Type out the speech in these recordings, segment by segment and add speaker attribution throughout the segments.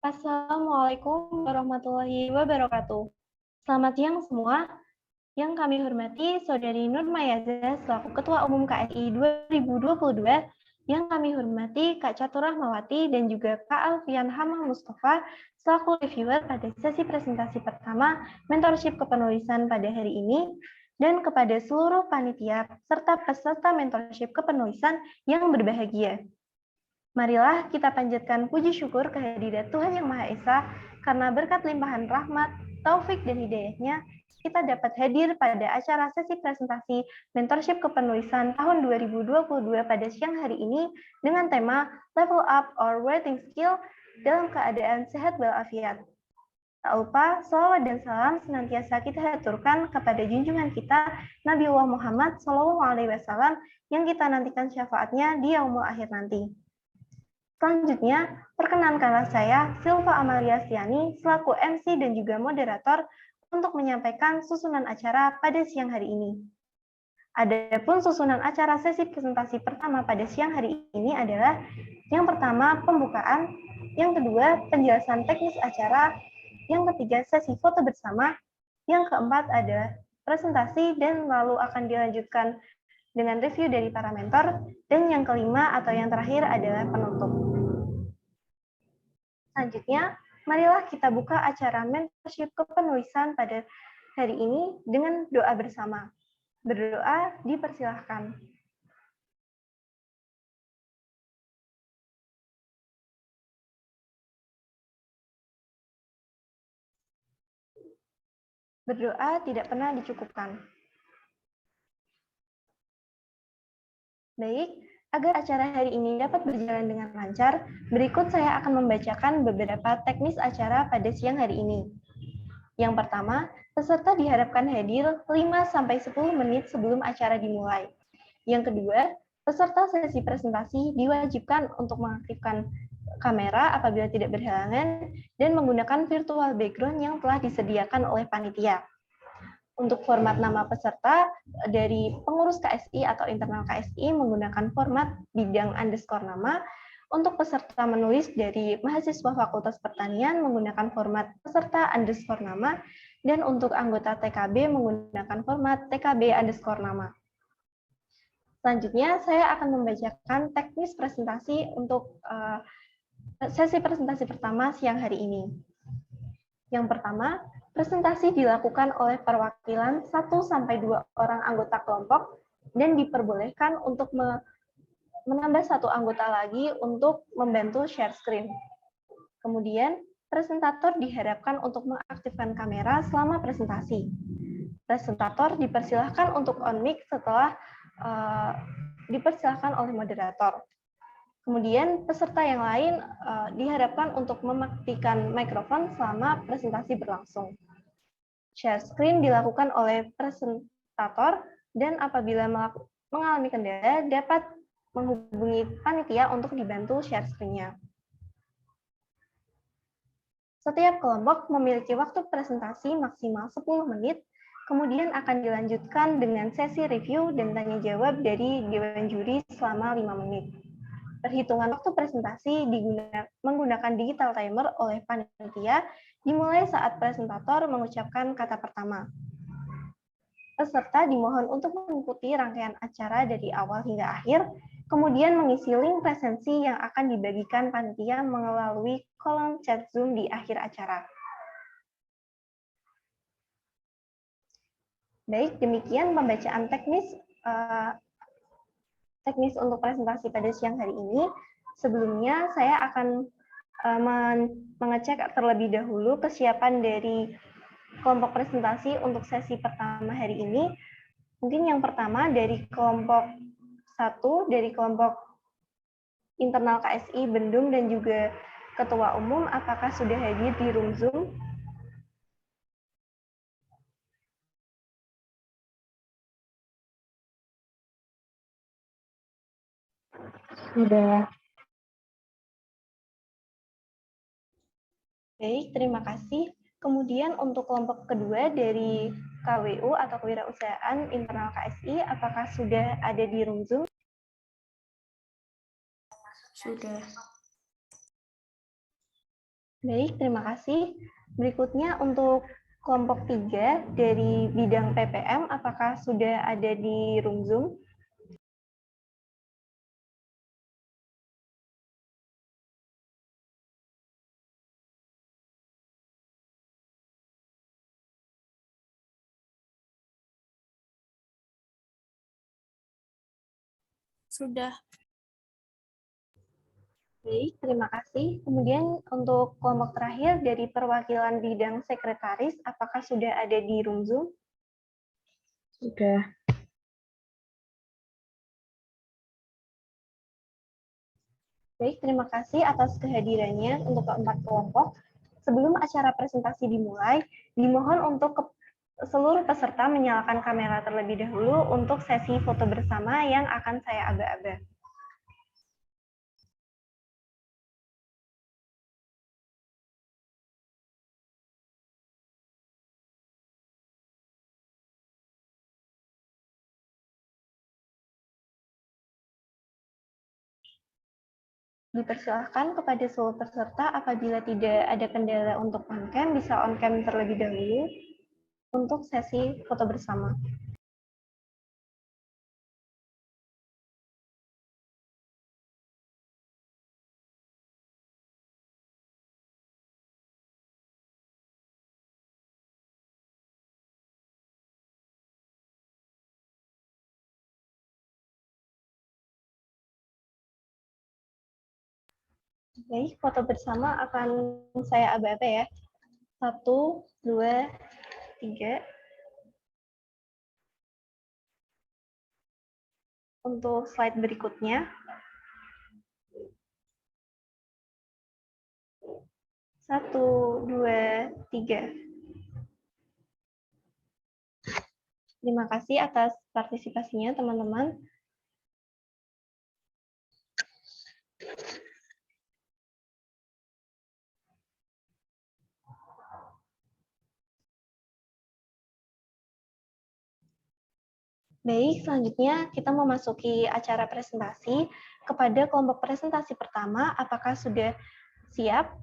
Speaker 1: Assalamualaikum warahmatullahi wabarakatuh. Selamat siang semua. Yang kami hormati Saudari Nur Mayaza selaku Ketua Umum KSI 2022, yang kami hormati Kak Catur Rahmawati dan juga Kak Alfian Hamam Mustafa selaku reviewer pada sesi presentasi pertama mentorship kepenulisan pada hari ini, dan kepada seluruh panitia serta peserta mentorship kepenulisan yang berbahagia. Marilah kita panjatkan puji syukur kehadirat Tuhan Yang Maha Esa, karena berkat limpahan rahmat, taufik, dan hidayahnya, kita dapat hadir pada acara sesi presentasi mentorship kepenulisan tahun 2022 pada siang hari ini dengan tema Level Up Our Writing Skill dalam keadaan sehat walafiat. Tak lupa, salawat dan salam senantiasa kita haturkan kepada junjungan kita, Nabiullah Muhammad SAW, yang kita nantikan syafaatnya di yaumul akhir nanti. Selanjutnya, perkenankanlah saya, Silva Amalia Stiani, selaku MC dan juga moderator, untuk menyampaikan susunan acara pada siang hari ini. Adapun susunan acara sesi presentasi pertama pada siang hari ini adalah yang pertama, pembukaan, yang kedua, penjelasan teknis acara, yang ketiga, sesi foto bersama, yang keempat adalah presentasi, dan lalu akan dilanjutkan dengan review dari para mentor, dan yang kelima atau yang terakhir adalah penutup. Selanjutnya, marilah kita buka acara mentorship kepenulisan pada hari ini dengan doa bersama. Berdoa dipersilahkan. Berdoa tidak pernah dicukupkan. Baik, agar acara hari ini dapat berjalan dengan lancar, berikut saya akan membacakan beberapa teknis acara pada siang hari ini. Yang pertama, peserta diharapkan hadir 5-10 menit sebelum acara dimulai. Yang kedua, peserta sesi presentasi diwajibkan untuk mengaktifkan kamera apabila tidak berhalangan dan menggunakan virtual background yang telah disediakan oleh panitia. Untuk format nama peserta, dari pengurus KSI atau internal KSI menggunakan format bidang underscore nama. Untuk peserta menulis dari mahasiswa Fakultas Pertanian menggunakan format peserta underscore nama. Dan untuk anggota TKB menggunakan format TKB underscore nama. Selanjutnya, saya akan membacakan teknis presentasi untuk sesi presentasi pertama siang hari ini. Yang pertama, presentasi dilakukan oleh perwakilan 1-2 orang anggota kelompok dan diperbolehkan untuk menambah 1 anggota lagi untuk membantu share screen. Kemudian, presentator diharapkan untuk mengaktifkan kamera selama presentasi. Presentator dipersilahkan untuk on mic setelah dipersilahkan oleh moderator. Kemudian peserta yang lain diharapkan untuk mematikan mikrofon selama presentasi berlangsung. Share screen dilakukan oleh presentator dan apabila mengalami kendala dapat menghubungi panitia untuk dibantu share screen-nya. Setiap kelompok memiliki waktu presentasi maksimal 10 menit, kemudian akan dilanjutkan dengan sesi review dan tanya jawab dari Dewan Juri selama 5 menit. Perhitungan waktu presentasi menggunakan digital timer oleh panitia dimulai saat presentator mengucapkan kata pertama. Peserta dimohon untuk mengikuti rangkaian acara dari awal hingga akhir, kemudian mengisi link presensi yang akan dibagikan panitia melalui kolom chat Zoom di akhir acara. Baik, demikian pembacaan teknis untuk presentasi pada siang hari ini. Sebelumnya, saya akan mengecek terlebih dahulu kesiapan dari kelompok presentasi untuk sesi pertama hari ini. Mungkin yang pertama dari kelompok 1, dari kelompok internal KSI Bendum dan juga Ketua Umum, apakah sudah hadir di room Zoom?
Speaker 2: Sudah.
Speaker 1: Baik, terima kasih. Kemudian untuk kelompok kedua dari KWU atau Kewirausahaan Internal KSI, apakah sudah ada di room Zoom?
Speaker 2: Sudah.
Speaker 1: Baik, terima kasih. Berikutnya untuk kelompok 3 dari bidang PPM, apakah sudah ada di room Zoom?
Speaker 3: Sudah.
Speaker 1: Baik, terima kasih. Kemudian untuk kelompok terakhir dari perwakilan bidang sekretaris, apakah sudah ada di room Zoom?
Speaker 2: Sudah.
Speaker 1: Baik, terima kasih atas kehadirannya untuk keempat kelompok. Sebelum acara presentasi dimulai, dimohon untuk seluruh peserta menyalakan kamera terlebih dahulu untuk sesi foto bersama yang akan saya aba-aba. Dipersilahkan kepada seluruh peserta apabila tidak ada kendala untuk on-cam, bisa on-cam terlebih dahulu untuk sesi foto bersama. Baik, foto bersama akan saya aba-aba ya. 1, 2, 3. Untuk slide berikutnya. 1, 2, 3. Terima kasih atas partisipasinya, teman-teman. Baik, selanjutnya kita memasuki acara presentasi. Kepada kelompok presentasi pertama, apakah sudah siap?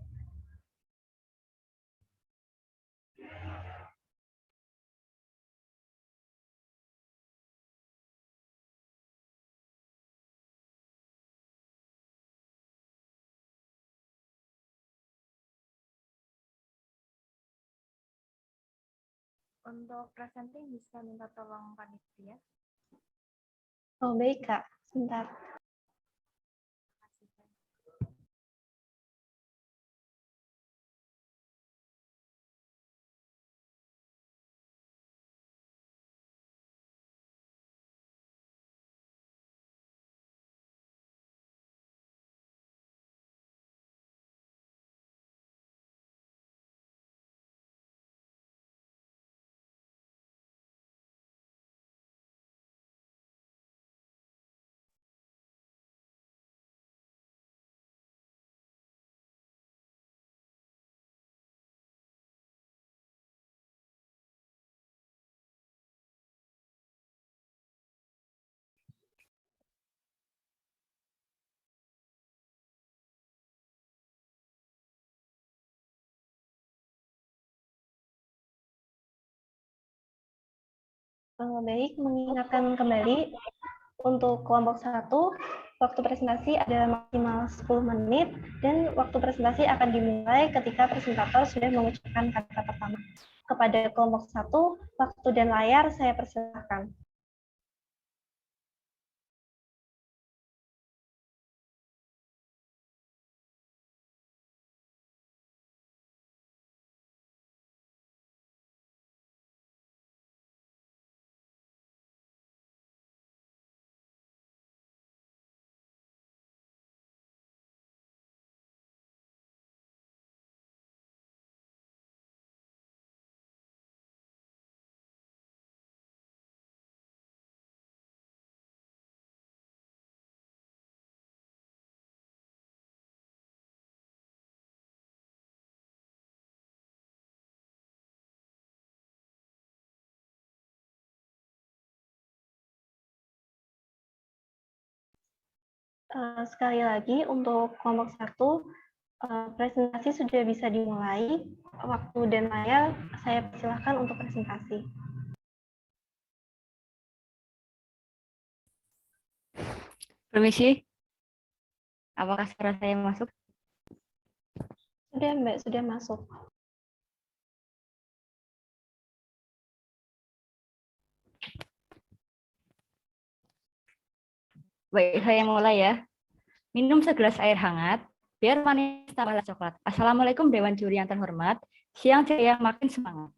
Speaker 3: Untuk presenting bisa minta tolong panitia.
Speaker 1: Oh, baik, Kak. Sebentar. Baik, mengingatkan kembali untuk kelompok 1, waktu presentasi adalah maksimal 10 menit, dan waktu presentasi akan dimulai ketika presentator sudah mengucapkan kata pertama. Kepada kelompok 1, waktu dan layar saya persilahkan. Sekali lagi untuk kelompok 1, Presentasi sudah bisa dimulai. Waktu dan layar saya persilahkan untuk presentasi.
Speaker 4: Permisi, apakah suara saya masuk?
Speaker 1: Sudah, Mbak, sudah masuk.
Speaker 4: Baik, saya mulai ya. Minum segelas air hangat, biar manis tambahlah coklat. Assalamualaikum Dewan Juri yang terhormat. Siang saya makin semangat.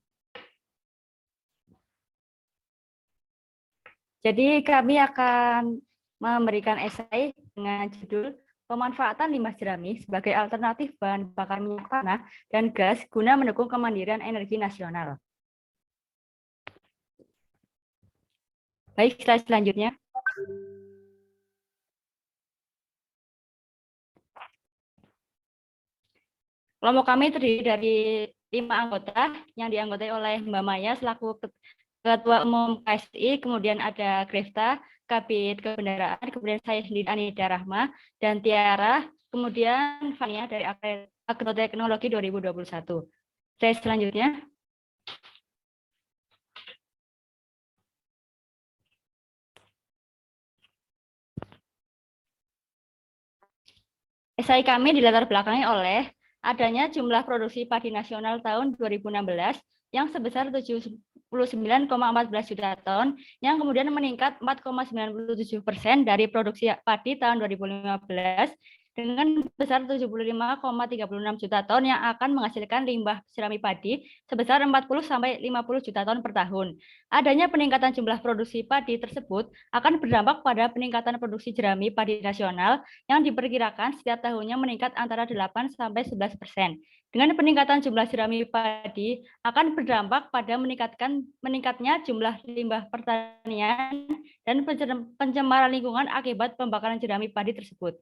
Speaker 4: Jadi kami akan memberikan esai dengan judul Pemanfaatan limbah jerami sebagai alternatif bahan bakar minyak tanah dan gas guna mendukung kemandirian energi nasional. Baik, slide selanjutnya. Kelompok kami terdiri dari 5 anggota yang dianggotai oleh Mbak Maya selaku Ketua Umum KSI, kemudian ada Grefta, Kabid Kebendaraan, kemudian saya sendiri Anida Rahma, dan Tiara, kemudian Fania dari Agroteknologi 2021. Saya selanjutnya. Esai kami dilatar belakangi oleh adanya jumlah produksi padi nasional tahun 2016 yang sebesar 79,14 juta ton, yang kemudian meningkat 4,97% dari produksi padi tahun 2015 dengan besar 75,36 juta ton yang akan menghasilkan limbah jerami padi sebesar 40-50 juta ton per tahun. Adanya peningkatan jumlah produksi padi tersebut akan berdampak pada peningkatan produksi jerami padi nasional yang diperkirakan setiap tahunnya meningkat antara 8-11%. Dengan peningkatan jumlah jerami padi akan berdampak pada meningkatnya jumlah limbah pertanian dan pencemaran lingkungan akibat pembakaran jerami padi tersebut.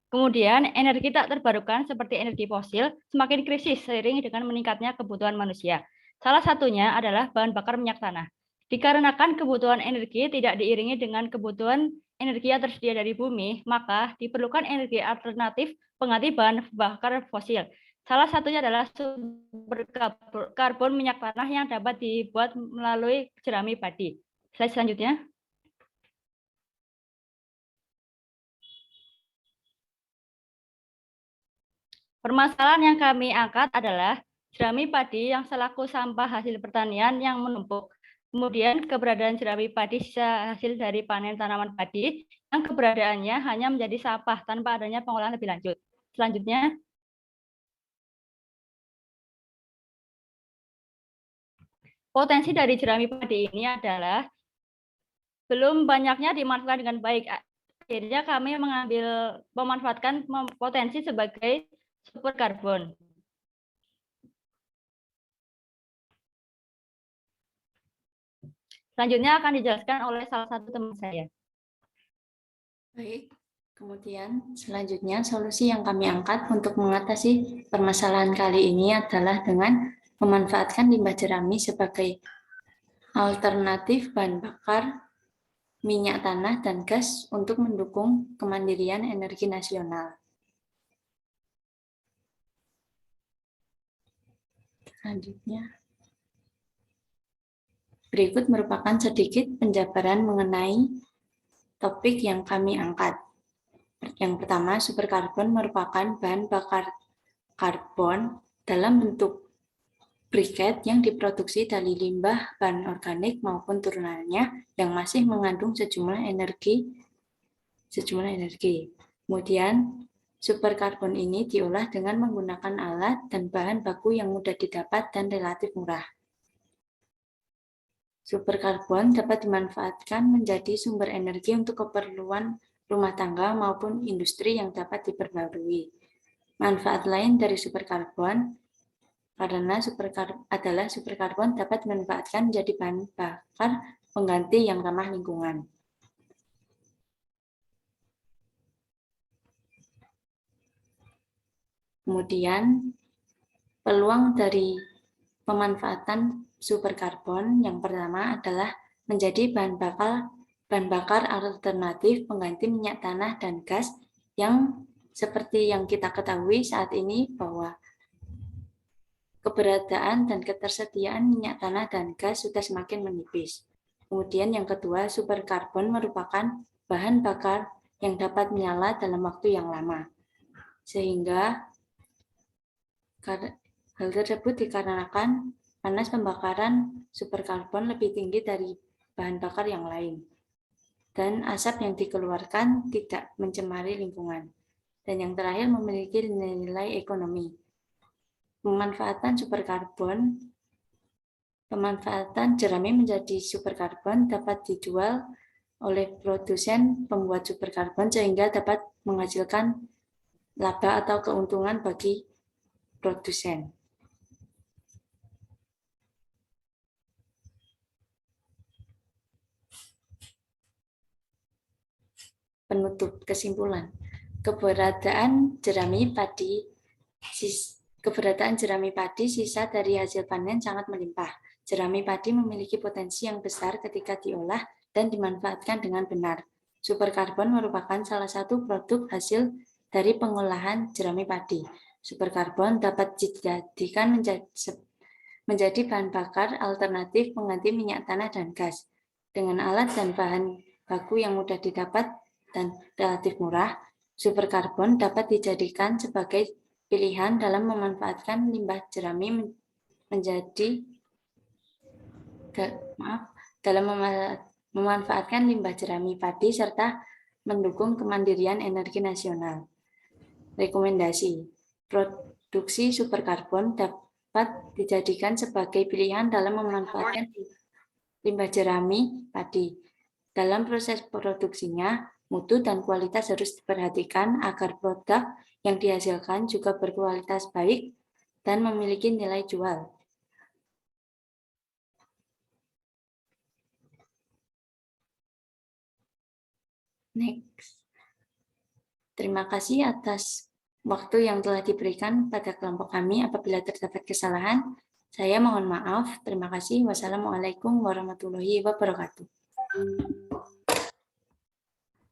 Speaker 4: Kemudian, energi tak terbarukan seperti energi fosil semakin krisis seiring dengan meningkatnya kebutuhan manusia. Salah satunya adalah bahan bakar minyak tanah. Dikarenakan kebutuhan energi tidak diiringi dengan kebutuhan energi yang tersedia dari bumi, maka diperlukan energi alternatif pengganti bahan bakar fosil. Salah satunya adalah sumber karbon minyak tanah yang dapat dibuat melalui jerami padi. Slide selanjutnya. Permasalahan yang kami angkat adalah jerami padi yang selaku sampah hasil pertanian yang menumpuk. Kemudian keberadaan jerami padi sisa hasil dari panen tanaman padi yang keberadaannya hanya menjadi sampah tanpa adanya pengolahan lebih lanjut. Selanjutnya, potensi dari jerami padi ini adalah belum banyaknya dimanfaatkan dengan baik. Akhirnya kami memanfaatkan potensi sebagai sumber karbon. Selanjutnya akan dijelaskan oleh salah satu teman saya.
Speaker 5: Baik, kemudian selanjutnya solusi yang kami angkat untuk mengatasi permasalahan kali ini adalah dengan memanfaatkan limbah jerami sebagai alternatif bahan bakar minyak tanah dan gas untuk mendukung kemandirian energi nasional. Selanjutnya, berikut merupakan sedikit penjabaran mengenai topik yang kami angkat. Yang pertama, superkarbon merupakan bahan bakar karbon dalam bentuk briket yang diproduksi dari limbah bahan organik maupun turunannya yang masih mengandung sejumlah energi. Kemudian, superkarbon ini diolah dengan menggunakan alat dan bahan baku yang mudah didapat dan relatif murah. Superkarbon dapat dimanfaatkan menjadi sumber energi untuk keperluan rumah tangga maupun industri yang dapat diperbarui. Manfaat lain dari superkarbon karena superkarbon dapat dimanfaatkan menjadi bahan bakar pengganti yang ramah lingkungan. Kemudian, peluang dari pemanfaatan superkarbon yang pertama adalah menjadi bahan bakar alternatif pengganti minyak tanah dan gas yang Seperti yang kita ketahui saat ini bahwa keberadaan dan ketersediaan minyak tanah dan gas sudah semakin menipis. Kemudian yang kedua, superkarbon merupakan bahan bakar yang dapat menyala dalam waktu yang lama. Sehingga hal tersebut dikarenakan panas pembakaran superkarbon lebih tinggi dari bahan bakar yang lain. Dan asap yang dikeluarkan tidak mencemari lingkungan. Dan yang terakhir memiliki nilai ekonomi. Pemanfaatan jerami menjadi superkarbon dapat dijual oleh produsen pembuat superkarbon sehingga dapat menghasilkan laba atau keuntungan bagi produsen. Penutup kesimpulan. Keberadaan jerami padi sisa dari hasil panen sangat melimpah. Jerami padi memiliki potensi yang besar ketika diolah dan dimanfaatkan dengan benar. Superkarbon merupakan salah satu produk hasil dari pengolahan jerami padi. Superkarbon dapat dijadikan menjadi bahan bakar alternatif pengganti minyak tanah dan gas. Dengan alat dan bahan baku yang mudah didapat dan relatif murah, superkarbon dapat dijadikan sebagai pilihan dalam memanfaatkan limbah jerami memanfaatkan limbah jerami padi serta mendukung kemandirian energi nasional. Rekomendasi: produksi superkarbon dapat dijadikan sebagai pilihan dalam memanfaatkan limbah jerami padi. Dalam proses produksinya, mutu dan kualitas harus diperhatikan agar produk yang dihasilkan juga berkualitas baik dan memiliki nilai jual. Next. Terima kasih atas waktu yang telah diberikan pada kelompok kami. Apabila terdapat kesalahan, saya mohon maaf. Terima kasih. Wassalamualaikum warahmatullahi wabarakatuh.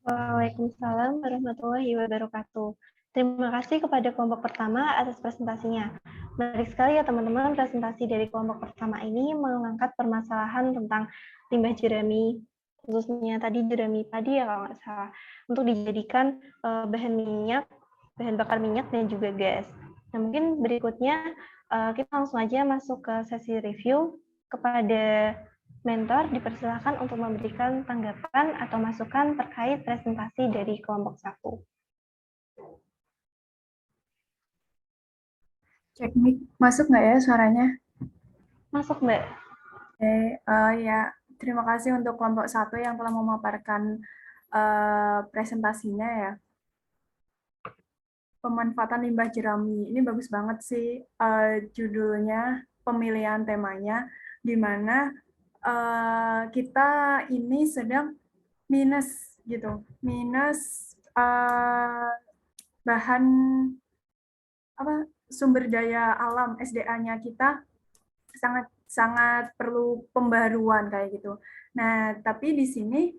Speaker 1: Waalaikumsalam warahmatullahi wabarakatuh. Terima kasih kepada kelompok pertama atas presentasinya. Menarik sekali ya teman-teman, presentasi dari kelompok pertama ini mengangkat permasalahan tentang limbah jerami, khususnya tadi jerami padi ya kalau nggak salah, untuk dijadikan bahan bakar minyak dan juga gas. Nah mungkin berikutnya kita langsung aja masuk ke sesi review. Kepada mentor dipersilakan untuk memberikan tanggapan atau masukan terkait presentasi dari kelompok 1.
Speaker 2: Cek mic, masuk nggak ya suaranya?
Speaker 1: Masuk, Mbak.
Speaker 2: Oke, ya terima kasih untuk kelompok 1 yang telah memaparkan presentasinya ya. Pemanfaatan limbah jerami, ini bagus banget sih judulnya, pemilihan temanya, di mana kita ini sedang minus gitu, minus bahan sumber daya alam SDA-nya kita sangat perlu pembaruan kayak gitu. Nah, tapi di sini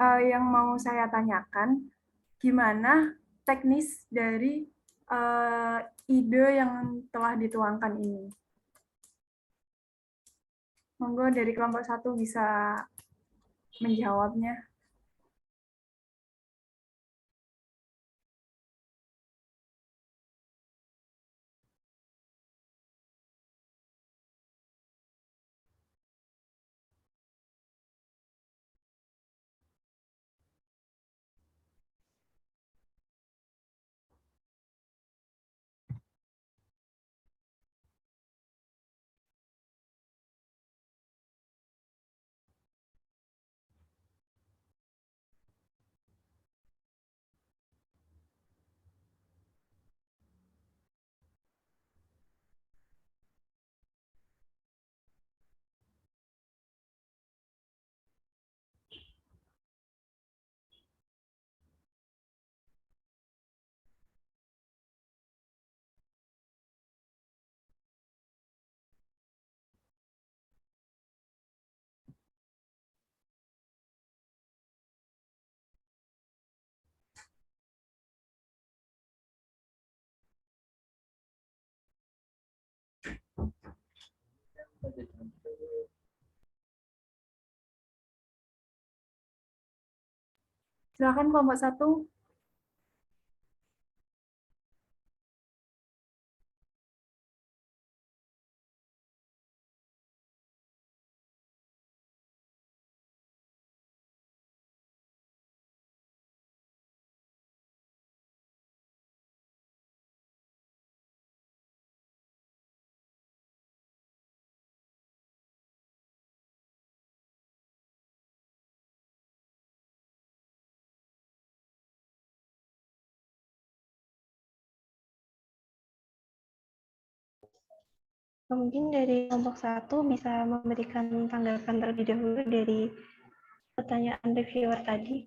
Speaker 2: yang mau saya tanyakan, gimana teknis dari ide yang telah dituangkan ini? Monggo dari kelompok 1 bisa menjawabnya. Silakan kelompok 1.
Speaker 1: Mungkin dari kelompok 1 bisa memberikan tanggapan terlebih dahulu dari pertanyaan reviewer tadi.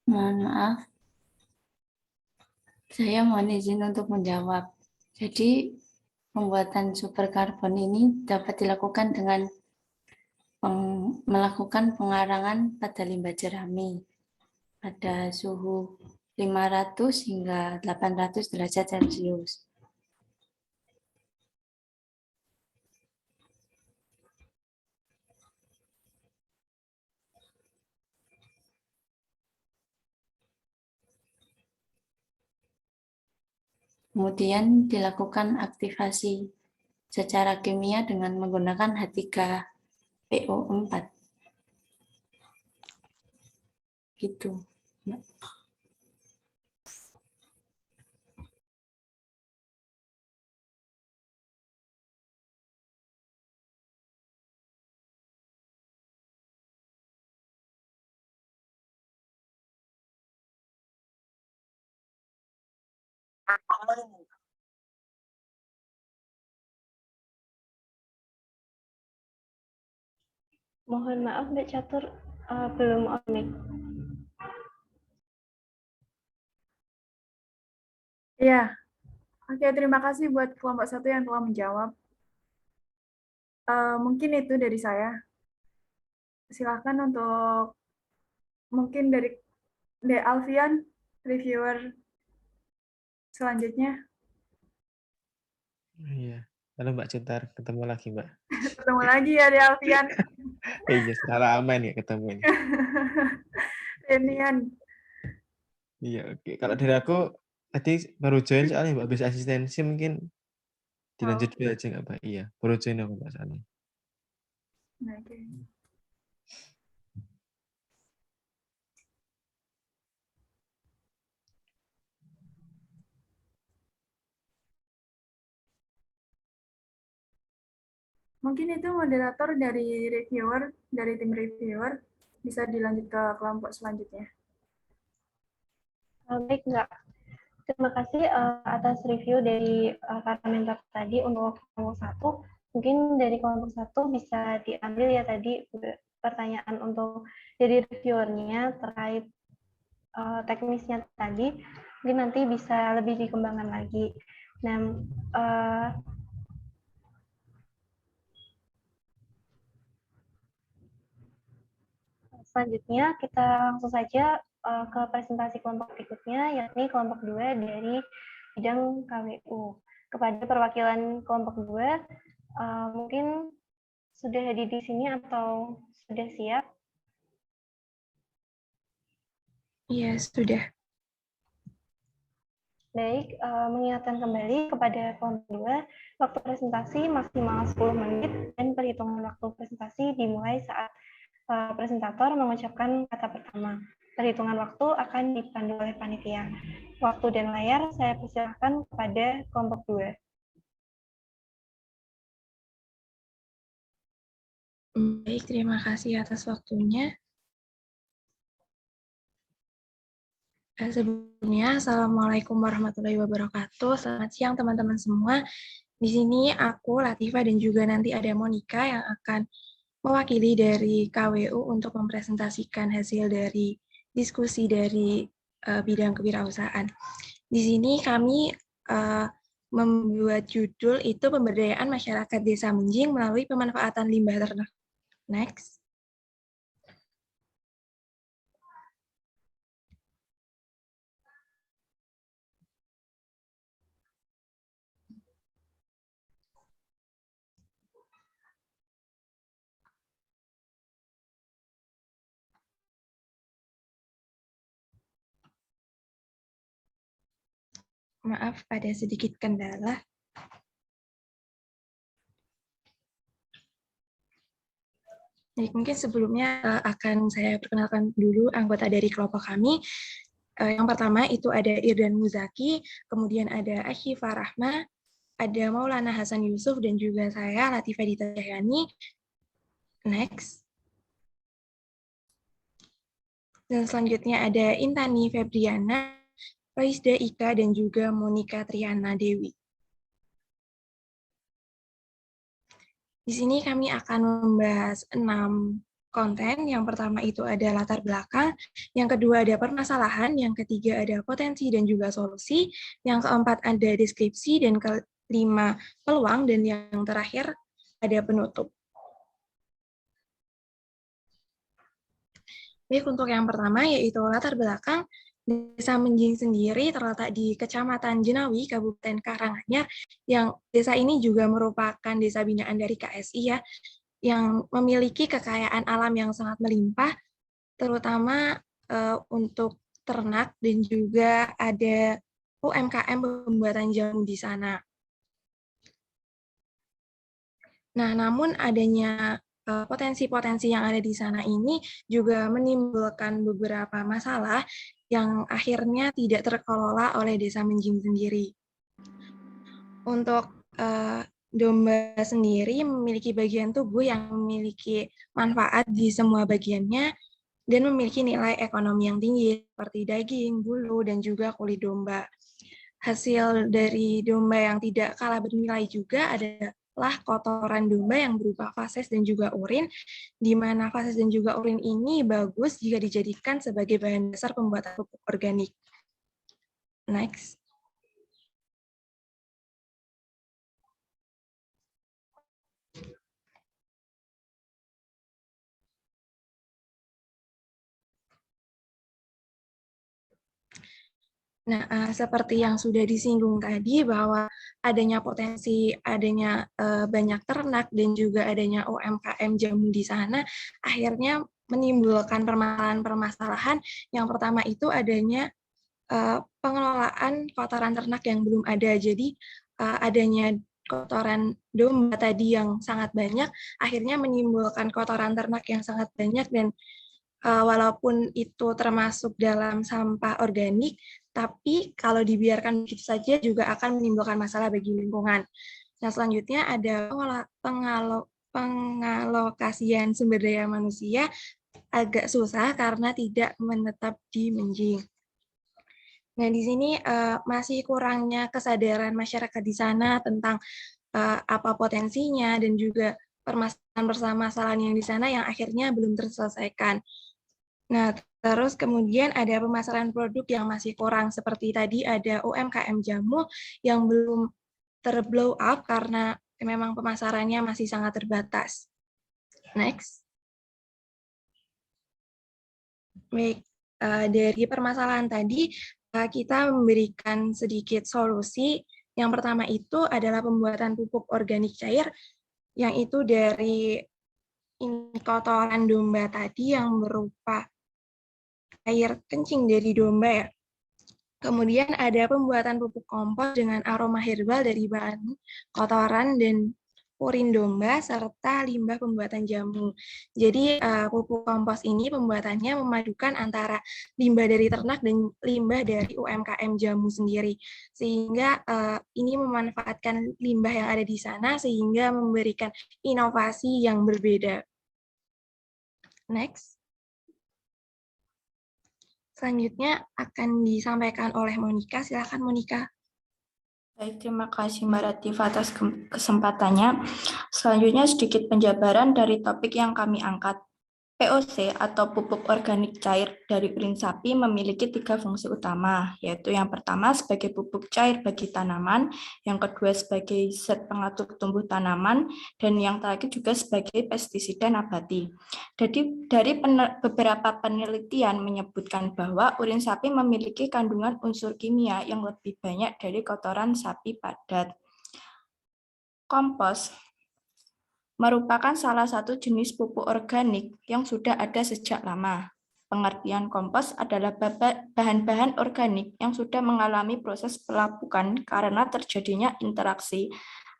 Speaker 5: Mohon maaf, saya mohon izin untuk menjawab. Jadi, pembuatan superkarbon ini dapat dilakukan dengan melakukan pengarangan pada limbah jerami pada suhu 500 hingga 800 derajat Celcius. Kemudian dilakukan aktivasi secara kimia dengan menggunakan H3PO4. Gitu.
Speaker 1: Mohon maaf, Mbak Catur, belum on mic.
Speaker 2: Iya. Oke, terima kasih buat kelompok 1 yang telah menjawab. Mungkin itu dari saya. Silakan untuk mungkin dari Alfian, reviewer selanjutnya.
Speaker 6: Iya. Halo Mbak Cintar, ketemu lagi Mbak.
Speaker 2: Ketemu lagi ya di Alfian.
Speaker 6: Iya, secara aman ya ketemu ini.
Speaker 2: Renian.
Speaker 6: Iya, oke. Kalau dari aku tadi baru join soalnya Mbak, habis asistensi mungkin dilanjut dulu aja nggak Mbak? Iya, baru join aku Mbak soalnya.
Speaker 2: Oke. Mungkin itu moderator dari reviewer, dari tim reviewer, bisa dilanjut ke kelompok selanjutnya.
Speaker 1: Baik, Mbak. Terima kasih atas review dari para mentor tadi untuk kelompok 1. Mungkin dari kelompok 1 bisa diambil ya tadi pertanyaan untuk dari reviewernya terkait teknisnya tadi. Mungkin nanti bisa lebih dikembangkan lagi. Nah, selanjutnya kita langsung saja ke presentasi kelompok berikutnya, yakni kelompok 2 dari bidang KWU. Kepada perwakilan kelompok 2, mungkin sudah hadir di sini atau sudah siap?
Speaker 7: Iya, sudah.
Speaker 1: Baik, mengingatkan kembali kepada kelompok 2, waktu presentasi maksimal 10 menit dan perhitungan waktu presentasi dimulai saat presentator mengucapkan kata pertama. Perhitungan waktu akan dipandu oleh panitia. Waktu dan layar saya persilahkan kepada kelompok 2.
Speaker 7: Baik, terima kasih atas waktunya. Sebelumnya, Assalamualaikum warahmatullahi wabarakatuh. Selamat siang teman-teman semua. Di sini aku, Latifah, dan juga nanti ada Monica yang akan mewakili dari KWU untuk mempresentasikan hasil dari diskusi dari bidang kewirausahaan. Di sini kami membuat judul itu pemberdayaan masyarakat Desa Menjing melalui pemanfaatan limbah ternak. Next. Maaf, ada sedikit kendala. Jadi mungkin sebelumnya akan saya perkenalkan dulu anggota dari kelompok kami. Yang pertama itu ada Irdan Muzaki, kemudian ada Ashifa Rahma, ada Maulana Hasan Yusuf, dan juga saya, Latifah Dita Cahyani. Next. Dan selanjutnya ada Intani Febriana, Raisda Ika, dan juga Monica Triana Dewi. Di sini kami akan membahas 6 konten. Yang pertama itu ada latar belakang, yang kedua ada permasalahan, yang ketiga ada potensi dan juga solusi, yang keempat ada deskripsi, dan kelima peluang, dan yang terakhir ada penutup. Baik, untuk yang pertama yaitu latar belakang. Desa Menjing sendiri terletak di Kecamatan Jenawi, Kabupaten Karanganyar, yang desa ini juga merupakan desa binaan dari KSI ya, yang memiliki kekayaan alam yang sangat melimpah, terutama untuk ternak, dan juga ada UMKM pembuatan jamu di sana. Nah, namun adanya potensi-potensi yang ada di sana ini juga menimbulkan beberapa masalah yang akhirnya tidak terkelola oleh Desa Menjing sendiri. Untuk domba sendiri memiliki bagian tubuh yang memiliki manfaat di semua bagiannya dan memiliki nilai ekonomi yang tinggi seperti daging, bulu, dan juga kulit domba. Hasil dari domba yang tidak kalah bernilai juga adalah kotoran domba yang berupa fases dan juga urin, di mana fases dan juga urin ini bagus jika dijadikan sebagai bahan dasar pembuatan pupuk organik. Next. Nah, seperti yang sudah disinggung tadi bahwa adanya potensi, adanya banyak ternak dan juga adanya UMKM jamu di sana, akhirnya menimbulkan permasalahan-permasalahan. Yang pertama itu adanya pengelolaan kotoran ternak yang belum ada. Jadi adanya kotoran domba tadi yang sangat banyak, akhirnya menimbulkan kotoran ternak yang sangat banyak, dan walaupun itu termasuk dalam sampah organik, tapi kalau dibiarkan begitu saja juga akan menimbulkan masalah bagi lingkungan. Nah, selanjutnya ada pengalokasian sumber daya manusia agak susah karena tidak menetap di Menjing. Nah, di sini masih kurangnya kesadaran masyarakat di sana tentang apa potensinya dan juga permasalahan yang di sana yang akhirnya belum terselesaikan. Nah, terus kemudian ada pemasaran produk yang masih kurang, seperti tadi ada UMKM jamu yang belum terblow up karena memang pemasarannya masih sangat terbatas. Next. Baik, dari permasalahan tadi, kita memberikan sedikit solusi. Yang pertama itu adalah pembuatan pupuk organik cair, yang itu dari kotoran domba tadi yang berupa air kencing dari domba ya. Kemudian ada pembuatan pupuk kompos dengan aroma herbal dari bahan kotoran dan urin domba serta limbah pembuatan jamu. Jadi pupuk kompos ini pembuatannya memadukan antara limbah dari ternak dan limbah dari UMKM jamu sendiri. Sehingga ini memanfaatkan limbah yang ada di sana sehingga memberikan inovasi yang berbeda. Next. Selanjutnya akan disampaikan oleh Monika. Silakan Monika.
Speaker 8: Baik, terima kasih Mbak Latifah atas kesempatannya. Selanjutnya sedikit penjabaran dari topik yang kami angkat. POC atau pupuk organik cair dari urin sapi memiliki 3 fungsi utama, yaitu yang pertama sebagai pupuk cair bagi tanaman, yang kedua sebagai zat pengatur tumbuh tanaman, dan yang terakhir juga sebagai pestisida nabati. Jadi dari beberapa penelitian menyebutkan bahwa urin sapi memiliki kandungan unsur kimia yang lebih banyak dari kotoran sapi padat. Kompos merupakan salah satu jenis pupuk organik yang sudah ada sejak lama. Pengertian kompos adalah bahan-bahan organik yang sudah mengalami proses pelapukan karena terjadinya interaksi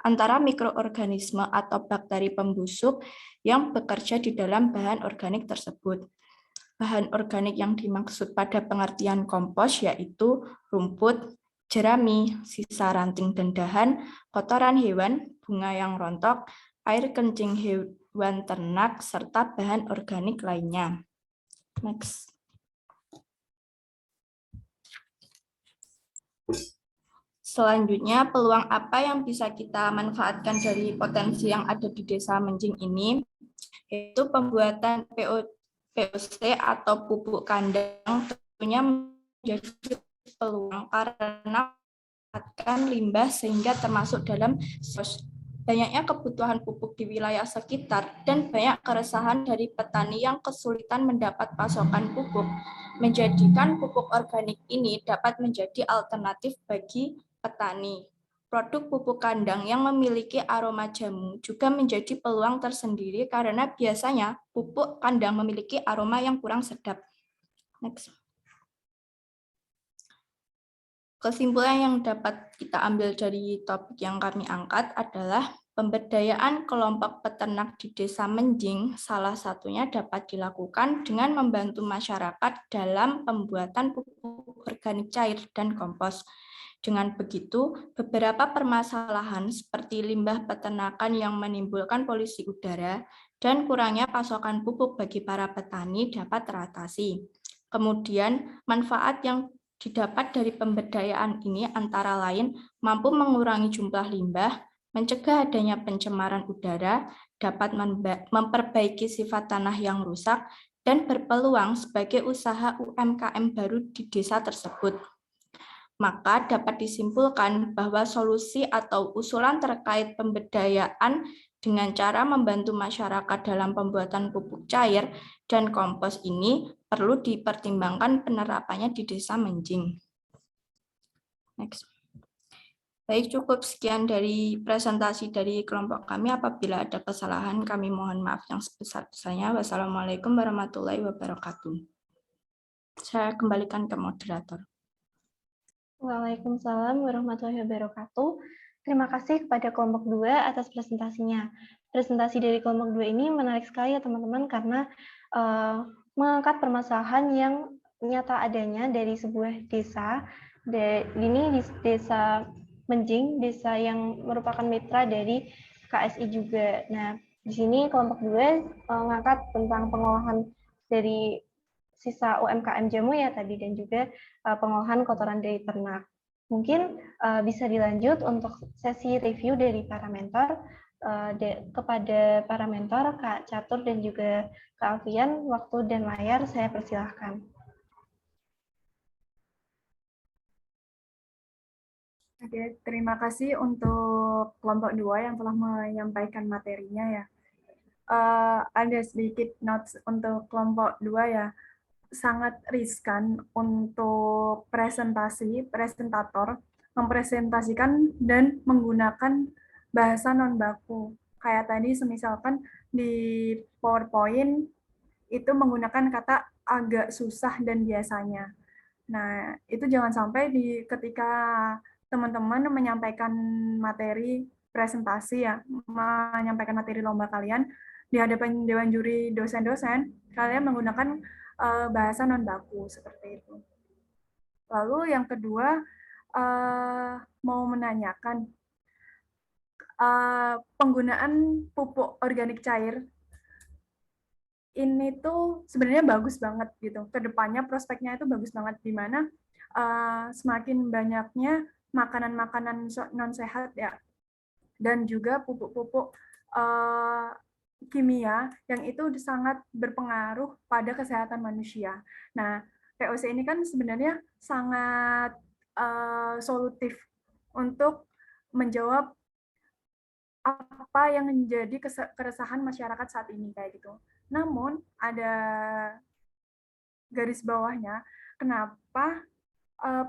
Speaker 8: antara mikroorganisme atau bakteri pembusuk yang bekerja di dalam bahan organik tersebut. Bahan organik yang dimaksud pada pengertian kompos yaitu rumput, jerami, sisa ranting dan dahan, kotoran hewan, bunga yang rontok, air kencing hewan ternak, serta bahan organik lainnya. Next. Selanjutnya, peluang apa yang bisa kita manfaatkan dari potensi yang ada di Desa Menjing ini, yaitu pembuatan POC atau pupuk kandang tentunya menjadi peluang karena memanfaatkan limbah sehingga termasuk dalam banyaknya kebutuhan pupuk di wilayah sekitar dan banyak keresahan dari petani yang kesulitan mendapat pasokan pupuk, menjadikan pupuk organik ini dapat menjadi alternatif bagi petani. Produk pupuk kandang yang memiliki aroma jamu juga menjadi peluang tersendiri karena biasanya pupuk kandang memiliki aroma yang kurang sedap. Next. Kesimpulan yang dapat kita ambil dari topik yang kami angkat adalah pemberdayaan kelompok peternak di Desa Menjing salah satunya dapat dilakukan dengan membantu masyarakat dalam pembuatan pupuk organik cair dan kompos. Dengan begitu, beberapa permasalahan seperti limbah peternakan yang menimbulkan polusi udara dan kurangnya pasokan pupuk bagi para petani dapat teratasi. Kemudian, manfaat yang didapat dari pemberdayaan ini antara lain mampu mengurangi jumlah limbah, mencegah adanya pencemaran udara, dapat memperbaiki sifat tanah yang rusak, dan berpeluang sebagai usaha UMKM baru di desa tersebut. Maka dapat disimpulkan bahwa solusi atau usulan terkait pemberdayaan dengan cara membantu masyarakat dalam pembuatan pupuk cair dan kompos ini perlu dipertimbangkan penerapannya di Desa Menjing. Next. Baik, cukup sekian dari presentasi dari kelompok kami. Apabila ada kesalahan, kami mohon maaf yang sebesar-besarnya. Wassalamualaikum warahmatullahi wabarakatuh. Saya kembalikan ke moderator.
Speaker 1: Waalaikumsalam warahmatullahi wabarakatuh. Terima kasih kepada kelompok 2 atas presentasinya. Presentasi dari kelompok 2 ini menarik sekali ya teman-teman karena mengangkat permasalahan yang nyata adanya dari sebuah desa. Ini di Desa Menjing, desa yang merupakan mitra dari KSI juga. Nah, di sini kelompok 2 mengangkat tentang pengolahan dari sisa UMKM jamu ya tadi dan juga pengolahan kotoran dari ternak. Mungkin bisa dilanjut untuk sesi review dari para mentor. Kepada para mentor, Kak Catur dan juga Kak Alfian, waktu dan layar saya persilahkan.
Speaker 2: Oke, terima kasih untuk kelompok 2 yang telah menyampaikan materinya ya. Ada sedikit notes untuk kelompok 2 ya. Sangat riskan untuk presentator mempresentasikan dan menggunakan bahasa non baku. Kayak tadi semisalkan di PowerPoint itu menggunakan kata agak susah dan biasanya. Nah, itu jangan sampai ketika teman-teman menyampaikan materi presentasi ya, menyampaikan materi lomba kalian di hadapan dewan juri dosen-dosen, kalian menggunakan bahasa non baku seperti itu. Lalu yang kedua, mau menanyakan penggunaan pupuk organik cair ini tuh sebenarnya bagus banget gitu. Kedepannya prospeknya itu bagus banget, di mana semakin banyaknya makanan-makanan non sehat ya, dan juga pupuk-pupuk kimia yang itu sangat berpengaruh pada kesehatan manusia. Nah, POC ini kan sebenarnya sangat solutif untuk menjawab apa yang menjadi keresahan masyarakat saat ini kayak gitu. Namun ada garis bawahnya, kenapa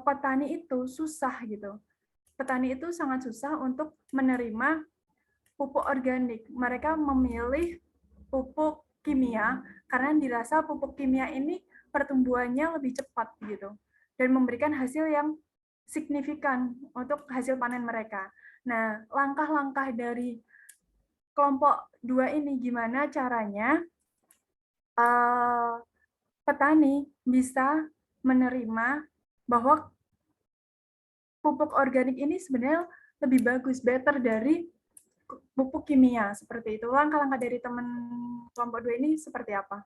Speaker 2: petani itu susah gitu. Petani itu sangat susah untuk menerima pupuk organik. Mereka memilih pupuk kimia karena dirasa pupuk kimia ini pertumbuhannya lebih cepat gitu dan memberikan hasil yang signifikan untuk hasil panen mereka. Nah, langkah-langkah dari kelompok 2 ini gimana caranya petani bisa menerima bahwa pupuk organik ini sebenarnya lebih bagus, better dari pupuk kimia seperti itu. Langkah-langkah dari teman kelompok 2 ini seperti apa?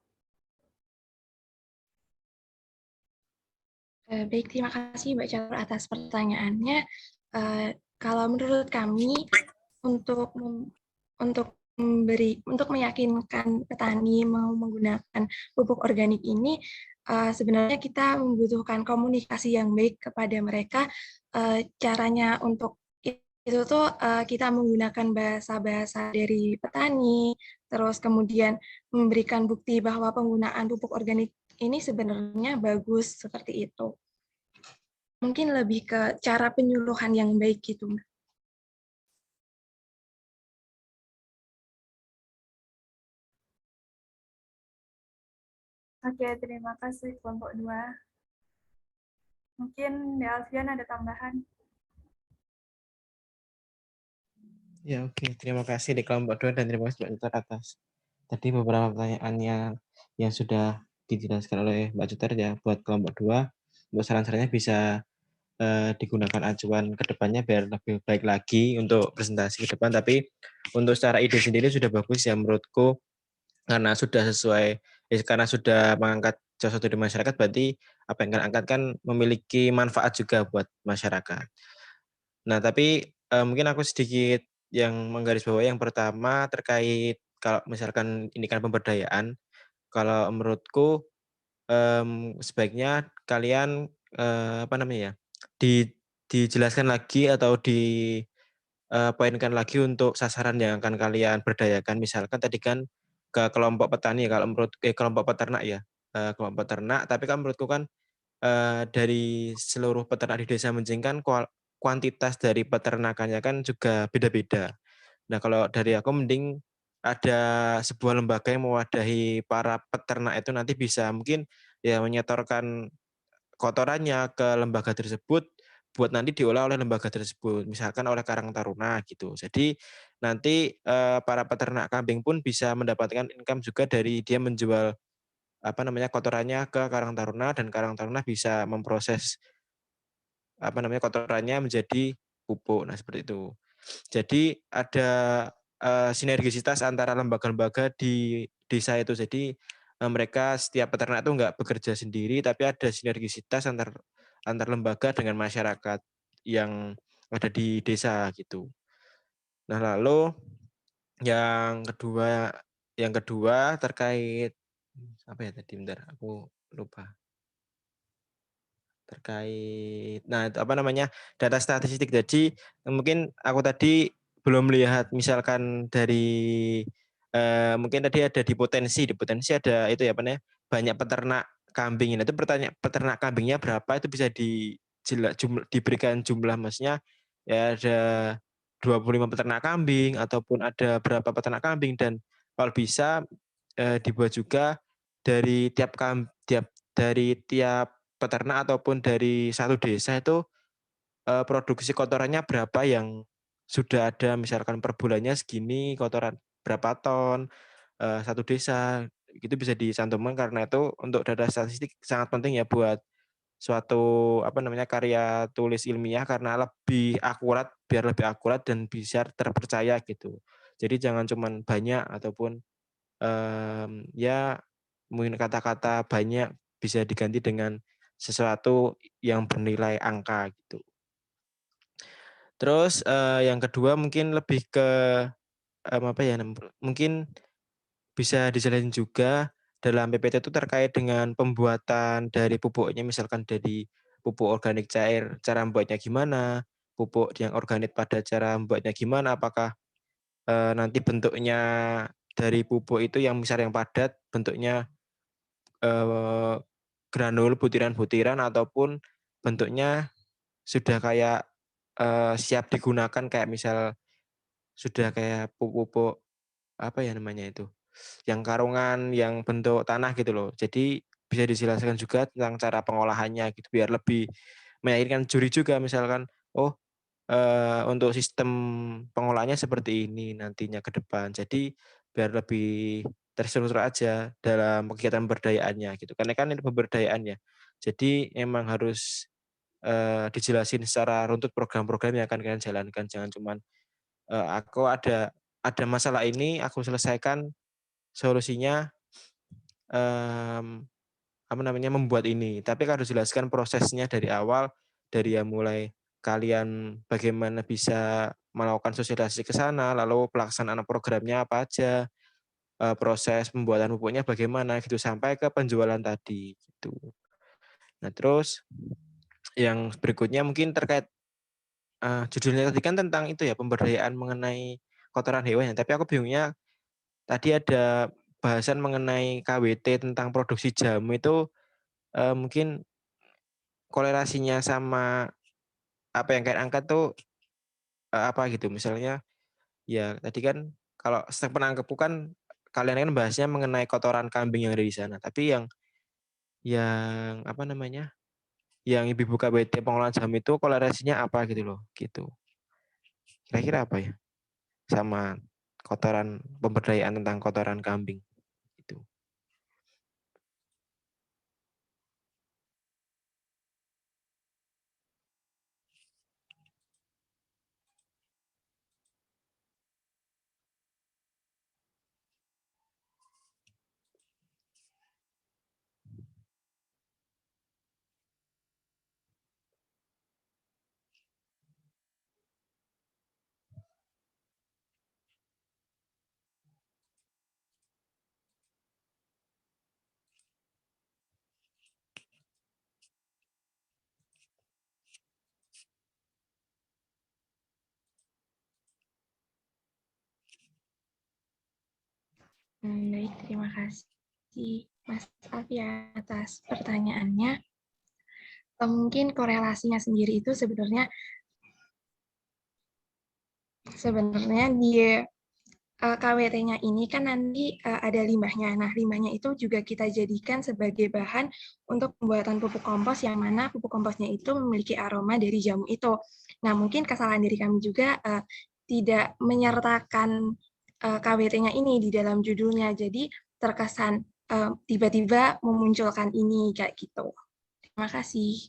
Speaker 7: Baik, terima kasih Mbak Catur atas pertanyaannya. Kalau menurut kami untuk meyakinkan petani mau menggunakan pupuk organik ini, sebenarnya kita membutuhkan komunikasi yang baik kepada mereka. Caranya untuk itu tuh kita menggunakan bahasa-bahasa dari petani, terus kemudian memberikan bukti bahwa penggunaan pupuk organik ini sebenarnya bagus seperti itu. Mungkin lebih ke cara penyuluhan yang baik gitu, Mbak.
Speaker 2: Oke, terima kasih kelompok 2. Mungkin Mbak Alfian ada tambahan?
Speaker 6: Ya, oke. Terima kasih di kelompok 2 dan terima kasih Mbak Cuter atas tadi beberapa pertanyaannya yang sudah dijelaskan oleh Mbak Cuter ya buat kelompok 2. Untuk saran-sarannya bisa digunakan acuan ke depannya biar lebih baik lagi untuk presentasi ke depan. Tapi untuk secara ide sendiri sudah bagus ya menurutku, karena sudah sesuai, karena sudah mengangkat sesuatu di masyarakat, berarti apa yang kalian angkat kan memiliki manfaat juga buat masyarakat. Nah, tapi mungkin aku sedikit yang menggarisbawahi yang pertama terkait kalau misalkan ini kan pemberdayaan, kalau menurutku sebaiknya kalian apa namanya ya, dijelaskan lagi atau poinkan lagi untuk sasaran yang akan kalian berdayakan. Misalkan tadi kan ke kelompok petani, kalau menurut kelompok peternak ya, kelompok peternak. Tapi kan menurutku kan dari seluruh peternak di desa Menjing kan kuantitas dari peternakannya kan juga beda-beda. Nah, kalau dari aku mending ada sebuah lembaga yang mewadahi para peternak itu nanti bisa mungkin ya menyetorkan kotorannya ke lembaga tersebut buat nanti diolah oleh lembaga tersebut, misalkan oleh Karang Taruna gitu. Jadi nanti para peternak kambing pun bisa mendapatkan income juga dari dia menjual apa namanya kotorannya ke Karang Taruna dan Karang Taruna bisa memproses apa namanya kotorannya menjadi pupuk. Nah, seperti itu. Jadi ada sinergisitas antara lembaga-lembaga di desa itu. Jadi mereka setiap peternak itu nggak bekerja sendiri, tapi ada sinergisitas antar lembaga dengan masyarakat yang ada di desa gitu. Nah, lalu yang kedua terkait apa ya tadi, bentar aku lupa. Terkait apa namanya data statistik. Jadi mungkin aku tadi belum melihat misalkan dari mungkin tadi ada di potensi ada itu ya apa namanya banyak peternak kambing. Itu peternak kambingnya berapa itu bisa diberikan jumlah, maksudnya ya ada 25 peternak kambing ataupun ada berapa peternak kambing, dan kalau bisa dibuat juga dari dari tiap peternak ataupun dari satu desa itu produksi kotorannya berapa yang sudah ada, misalkan per bulannya segini kotoran berapa ton satu desa, itu bisa dicantumkan karena itu untuk data statistik sangat penting ya buat suatu karya tulis ilmiah karena lebih akurat, biar lebih akurat dan bisa terpercaya gitu. Jadi jangan cuman banyak ataupun ya mungkin kata-kata banyak bisa diganti dengan sesuatu yang bernilai angka gitu. Terus yang kedua mungkin lebih ke mungkin bisa dijelasin juga dalam PPT itu terkait dengan pembuatan dari pupuknya, misalkan dari pupuk organik cair, cara membuatnya gimana, pupuk yang organik pada cara membuatnya gimana, apakah nanti bentuknya dari pupuk itu yang misalnya yang padat, bentuknya granul, butiran-butiran, ataupun bentuknya sudah kayak siap digunakan, kayak misal sudah kayak pupuk itu, yang karungan yang bentuk tanah gitu loh. Jadi bisa dijelaskan juga tentang cara pengolahannya gitu biar lebih meyakinkan juri juga, misalkan untuk sistem pengolahannya seperti ini nantinya ke depan. Jadi biar lebih terstruktur aja dalam kegiatan pemberdayaannya gitu. Karena kan ini pemberdayaan ya. Jadi emang harus dijelasin secara runtut program-program yang akan kalian jalankan. Jangan cuman aku ada masalah ini, aku selesaikan solusinya membuat ini. Tapi harus jelaskan prosesnya dari awal, dari yang mulai kalian bagaimana bisa melakukan sosialisasi ke sana, lalu pelaksanaan programnya apa aja, proses pembuatan pupuknya bagaimana gitu sampai ke penjualan tadi gitu. Nah, terus yang berikutnya mungkin terkait judulnya tadi kan tentang itu ya, pemberdayaan mengenai kotoran hewan ya. Tapi aku bingungnya tadi ada bahasan mengenai KWT tentang produksi jamu itu mungkin korelasinya sama apa yang kalian angkat tuh apa gitu. Misalnya ya tadi kan kalau sistem penangkep kan kalian kan bahasnya mengenai kotoran kambing yang ada di sana. Tapi yang yang ibu KWT pengolahan jamu itu korelasinya apa gitu loh, gitu. Kira-kira apa ya? Sama kotoran, pemberdayaan tentang kotoran kambing itu.
Speaker 7: Baik, terima kasih Mas Alfi atas pertanyaannya. Mungkin korelasinya sendiri itu sebenarnya di KWT-nya ini kan nanti ada limbahnya. Nah, limbahnya itu juga kita jadikan sebagai bahan untuk pembuatan pupuk kompos, yang mana pupuk komposnya itu memiliki aroma dari jamu itu. Nah, mungkin kesalahan dari kami juga tidak menyertakan KWT-nya ini di dalam judulnya, jadi terkesan tiba-tiba memunculkan ini kayak gitu. Terima kasih.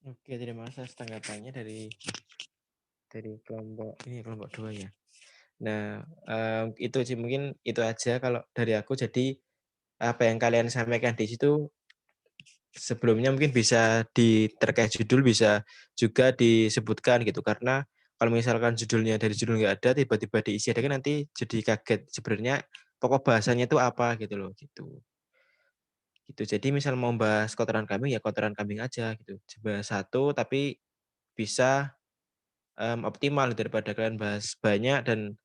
Speaker 6: Oke, terima kasih atas tanggapannya dari kelompok 2 ya. Nah, itu sih mungkin itu aja kalau dari aku. Jadi apa yang kalian sampaikan di situ sebelumnya mungkin bisa terkait judul bisa juga disebutkan gitu, karena kalau misalkan dari judul nggak ada tiba-tiba diisi ada kan nanti jadi kaget sebenarnya pokok bahasanya itu apa gitu loh gitu. Jadi misal mau bahas kotoran kambing ya kotoran kambing aja gitu. Bahas satu tapi bisa optimal daripada kalian bahas banyak dan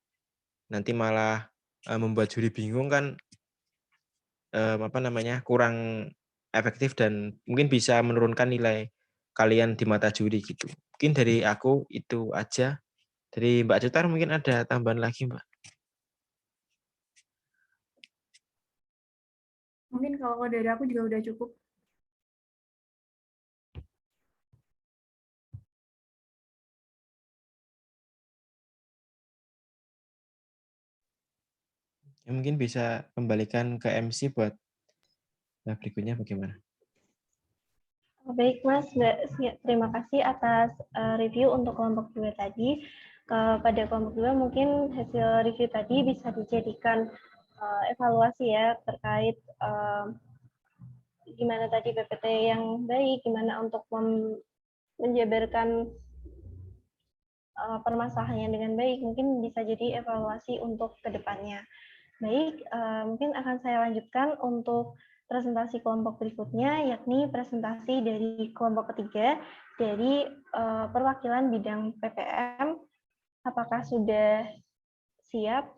Speaker 6: nanti malah membuat juri bingung kan, kurang efektif dan mungkin bisa menurunkan nilai kalian di mata juri gitu. Mungkin dari aku itu aja. Dari Mbak Cutar mungkin ada tambahan lagi, Mbak.
Speaker 2: Mungkin kalau dari aku juga udah cukup.
Speaker 6: Ya, mungkin bisa kembalikan ke MC buat berikutnya bagaimana?
Speaker 1: Baik, Mas. Terima kasih atas review untuk kelompok 2 tadi. Pada kelompok 2 mungkin hasil review tadi bisa dijadikan evaluasi ya terkait gimana tadi PPT yang baik, gimana untuk menjabarkan permasalahannya dengan baik. Mungkin bisa jadi evaluasi untuk kedepannya. Baik, mungkin akan saya lanjutkan untuk presentasi kelompok berikutnya, yakni presentasi dari kelompok ketiga dari perwakilan bidang PPM. Apakah sudah siap?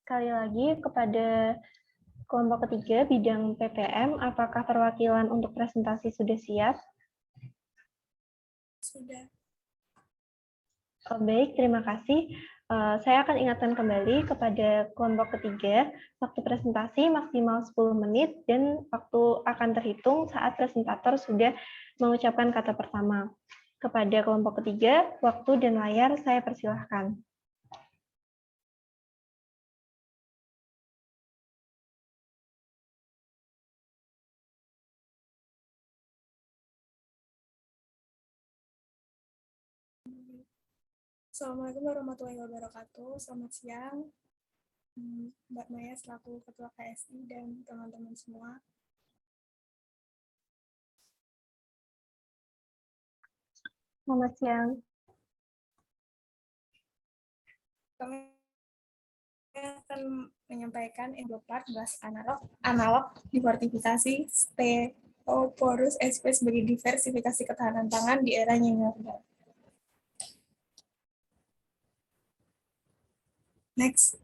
Speaker 1: Sekali lagi kepada kelompok ketiga bidang PPM, apakah perwakilan untuk presentasi sudah siap?
Speaker 3: Sudah.
Speaker 1: Baik, terima kasih. Saya akan ingatkan kembali kepada kelompok ketiga, waktu presentasi maksimal 10 menit dan waktu akan terhitung saat presentator sudah mengucapkan kata pertama. Kepada kelompok ketiga, waktu dan layar saya persilahkan.
Speaker 3: Assalamualaikum warahmatullahi wabarakatuh. Selamat siang, Mbak Maya selaku Ketua KSI dan teman-teman semua.
Speaker 1: Selamat siang.
Speaker 3: Kami akan menyampaikan Endopart beras analog difortifikasi Stegosaurus sp sebagai diversifikasi ketahanan pangan di era new normal. Next.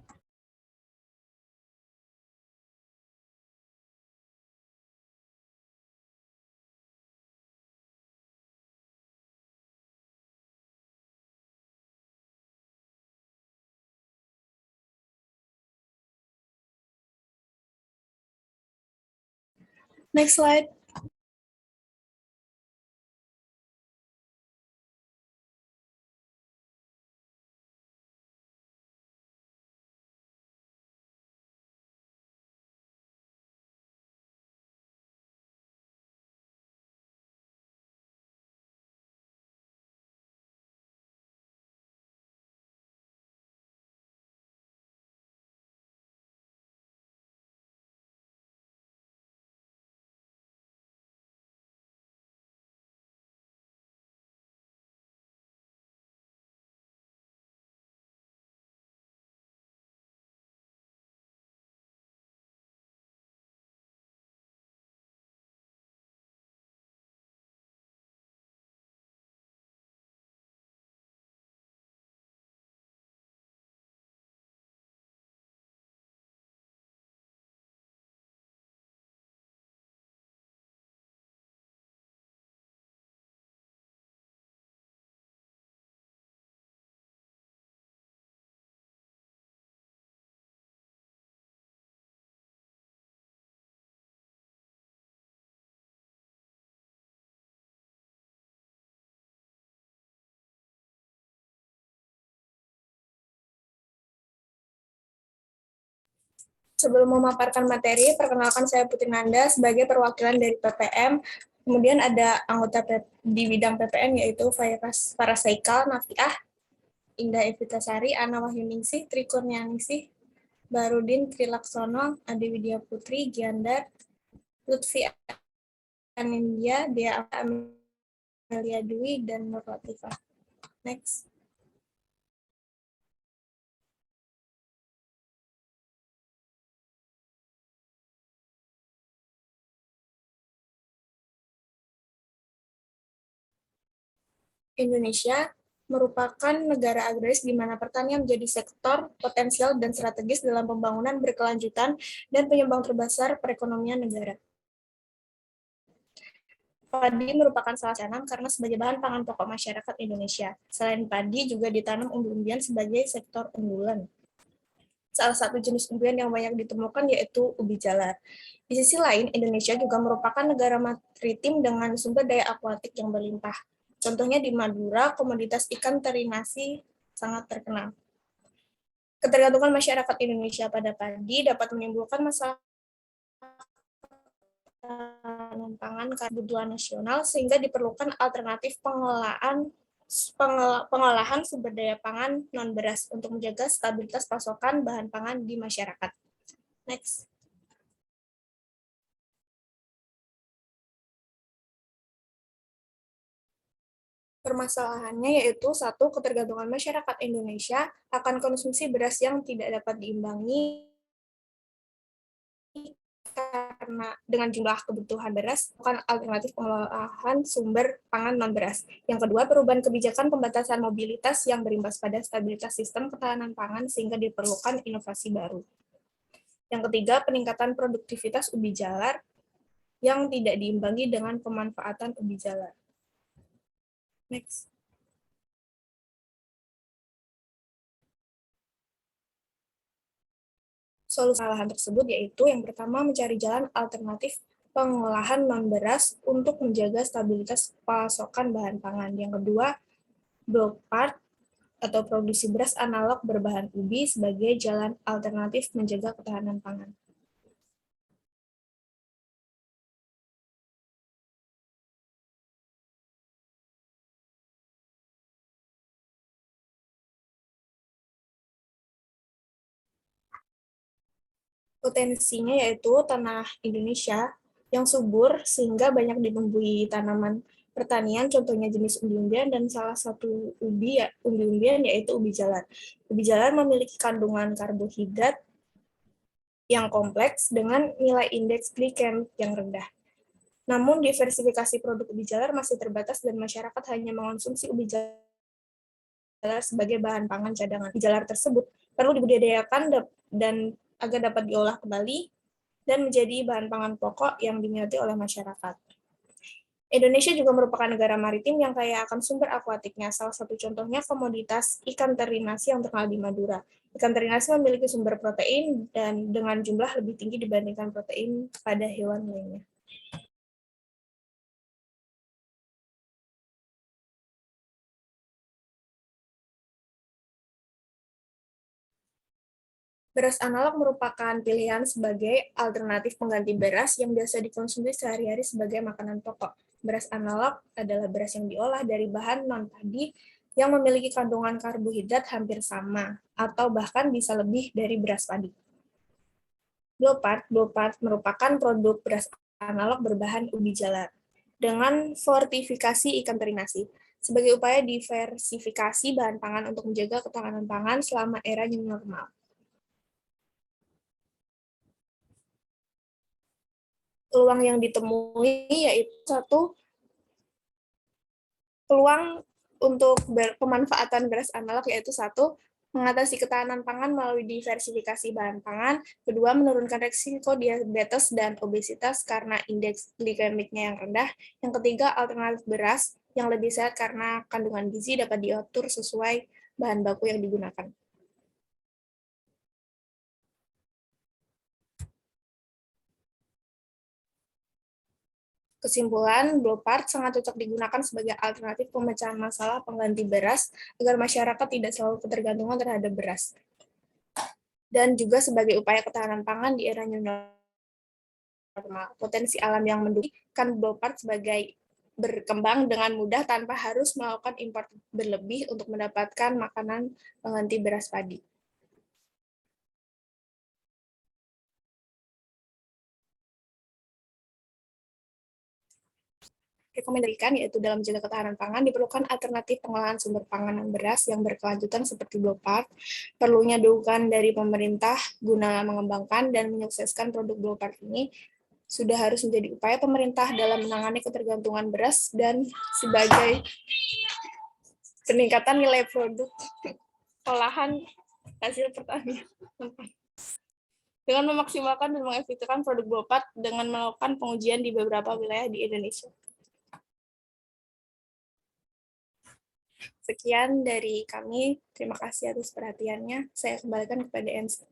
Speaker 3: Next slide. Sebelum memaparkan materi, perkenalkan saya Putri Nanda sebagai perwakilan dari PPM. Kemudian ada anggota di bidang PPM yaitu Farasaikal, Nafiah, Indah Evitasari, Ana Wahyuningsih, Tri Kurnianingsih, Barudin Trilaksono, Ade Widya Putri, Giandar, Lutfi Anindya, Dea Amelia Dwi, dan Nur Latifah. Next. Indonesia merupakan negara agraris di mana pertanian menjadi sektor potensial dan strategis dalam pembangunan berkelanjutan dan penyumbang terbesar perekonomian negara. Padi merupakan salah satu tanam karena sebagai bahan pangan pokok masyarakat Indonesia. Selain padi, juga ditanam umbi-umbian sebagai sektor unggulan. Salah satu jenis umbian yang banyak ditemukan yaitu ubi jalar. Di sisi lain, Indonesia juga merupakan negara maritim dengan sumber daya akuatik yang berlimpah. Contohnya di Madura, komoditas ikan teri nasi sangat terkenal. Ketergantungan masyarakat Indonesia pada padi dapat menimbulkan masalah pangan kebutuhan nasional, sehingga diperlukan alternatif pengolahan sumber daya pangan non-beras untuk menjaga stabilitas pasokan bahan pangan di masyarakat. Next. Permasalahannya yaitu satu, ketergantungan masyarakat Indonesia akan konsumsi beras yang tidak dapat diimbangi karena dengan jumlah kebutuhan beras, bukan alternatif pengolahan sumber pangan non-beras. Yang kedua, perubahan kebijakan pembatasan mobilitas yang berimbas pada stabilitas sistem ketahanan pangan sehingga diperlukan inovasi baru. Yang ketiga, peningkatan produktivitas ubi jalar yang tidak diimbangi dengan pemanfaatan ubi jalar. Next. Solusi lahan tersebut yaitu yang pertama, mencari jalan alternatif pengolahan non-beras untuk menjaga stabilitas pasokan bahan pangan. Yang kedua, block part atau produksi beras analog berbahan ubi sebagai jalan alternatif menjaga ketahanan pangan. Potensinya yaitu tanah Indonesia yang subur sehingga banyak ditumbuhi tanaman pertanian, contohnya jenis umbi-umbian, dan salah satu umbi-umbian yaitu ubi jalar. Ubi jalar memiliki kandungan karbohidrat yang kompleks dengan nilai indeks glikemik yang rendah. Namun diversifikasi produk ubi jalar masih terbatas dan masyarakat hanya mengonsumsi ubi jalar sebagai bahan pangan cadangan. Ubi jalar tersebut perlu dibudidayakan dan agar dapat diolah kembali dan menjadi bahan pangan pokok yang diminati oleh masyarakat. Indonesia juga merupakan negara maritim yang kaya akan sumber akuatiknya. Salah satu contohnya komoditas ikan teri nasi yang terkenal di Madura. Ikan teri nasi memiliki sumber protein dan dengan jumlah lebih tinggi dibandingkan protein pada hewan lainnya. Beras analog merupakan pilihan sebagai alternatif pengganti beras yang biasa dikonsumsi sehari-hari sebagai makanan pokok. Beras analog adalah beras yang diolah dari bahan non-padi yang memiliki kandungan karbohidrat hampir sama, atau bahkan bisa lebih dari beras padi. Blowpart merupakan produk beras analog berbahan ubi jalar dengan fortifikasi ikan teri nasi sebagai upaya diversifikasi bahan pangan untuk menjaga ketahanan pangan selama era new normal. Peluang yang ditemui yaitu satu, peluang untuk pemanfaatan beras analog yaitu satu, mengatasi ketahanan pangan melalui diversifikasi bahan pangan. Kedua, menurunkan risiko diabetes dan obesitas karena indeks glikemiknya yang rendah. Yang ketiga, alternatif beras yang lebih sehat karena kandungan gizi dapat diatur sesuai bahan baku yang digunakan. Kesimpulan, Blowpart sangat cocok digunakan sebagai alternatif pemecahan masalah pengganti beras agar masyarakat tidak selalu ketergantungan terhadap beras. Dan juga sebagai upaya ketahanan pangan di era new normal. Potensi alam yang mendukung Blowpart sebagai berkembang dengan mudah tanpa harus melakukan impor berlebih untuk mendapatkan makanan pengganti beras padi. Rekomendasikan yaitu dalam menjaga ketahanan pangan diperlukan alternatif pengolahan sumber pangan dan beras yang berkelanjutan seperti Blowpart. Perlunya dukungan dari pemerintah guna mengembangkan dan menyukseskan produk Blowpart ini sudah harus menjadi upaya pemerintah dalam menangani ketergantungan beras dan sebagai peningkatan nilai produk olahan hasil pertanian dengan memaksimalkan dan mengefektifkan produk BOPAT dengan melakukan pengujian di beberapa wilayah di Indonesia. Sekian dari kami. Terima kasih atas perhatiannya. Saya kembalikan kepada Ensa.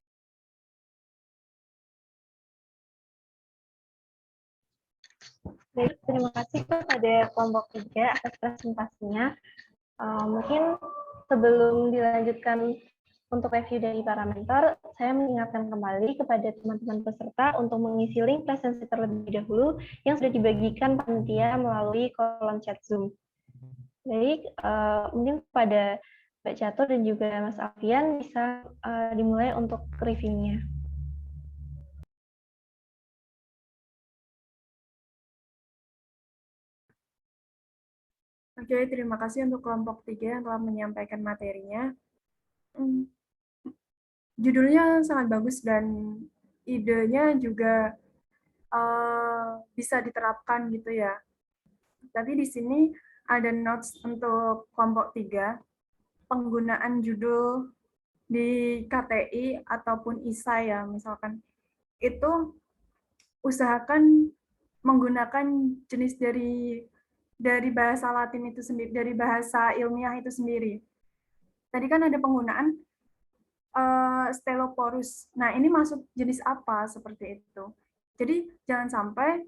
Speaker 1: Baik, terima kasih kepada kelompok 3 atas presentasinya. Mungkin sebelum dilanjutkan untuk review dari para mentor, saya mengingatkan kembali kepada teman-teman peserta untuk mengisi link presensi terlebih dahulu yang sudah dibagikan panitia melalui kolom chat Zoom. Baik, mungkin kepada Mbak Catur dan juga Mas Alfian bisa dimulai untuk reviewnya.
Speaker 2: Oke, terima kasih untuk kelompok 3 yang telah menyampaikan materinya. Judulnya sangat bagus dan idenya juga bisa diterapkan gitu ya. Tapi di sini ada notes untuk kelompok 3, penggunaan judul di KTI ataupun ISA ya, misalkan. Itu usahakan menggunakan jenis dari bahasa Latin itu sendiri, dari bahasa ilmiah itu sendiri. Tadi kan ada penggunaan Steloporus. Nah, ini masuk jenis apa seperti itu. Jadi jangan sampai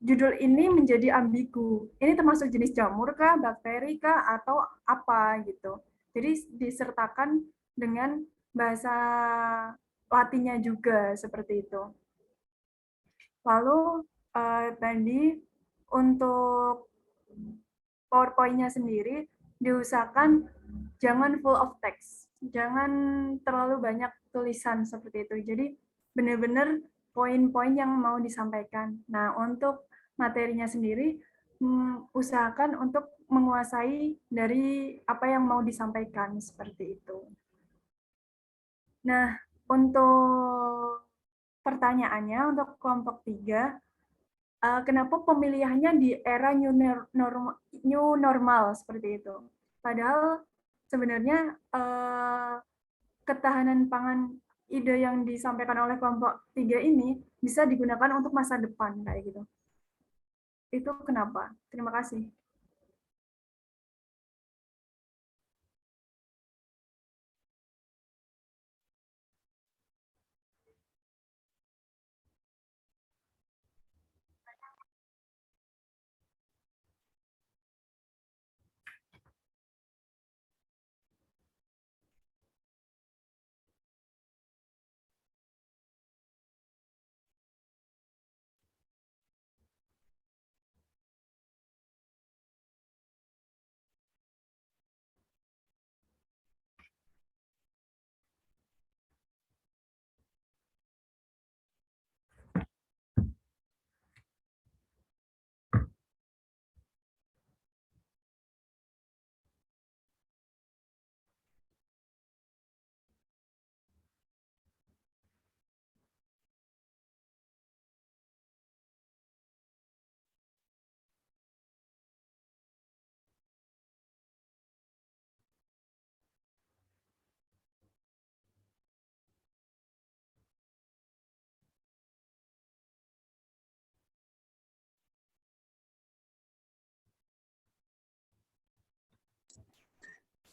Speaker 2: judul ini menjadi ambigu. Ini termasuk jenis jamur kah, bakteri kah, atau apa gitu. Jadi disertakan dengan bahasa Latinnya juga seperti itu. Lalu tadi untuk PowerPoint-nya sendiri diusahakan jangan full of text, jangan terlalu banyak tulisan seperti itu. Jadi benar-benar poin-poin yang mau disampaikan. Nah, untuk materinya sendiri usahakan untuk menguasai dari apa yang mau disampaikan seperti itu. Nah, untuk pertanyaannya untuk kelompok 3, kenapa pemilihannya di era new normal seperti itu? Padahal sebenarnya ketahanan pangan ide yang disampaikan oleh kelompok 3 ini bisa digunakan untuk masa depan kayak gitu. Itu kenapa? Terima kasih.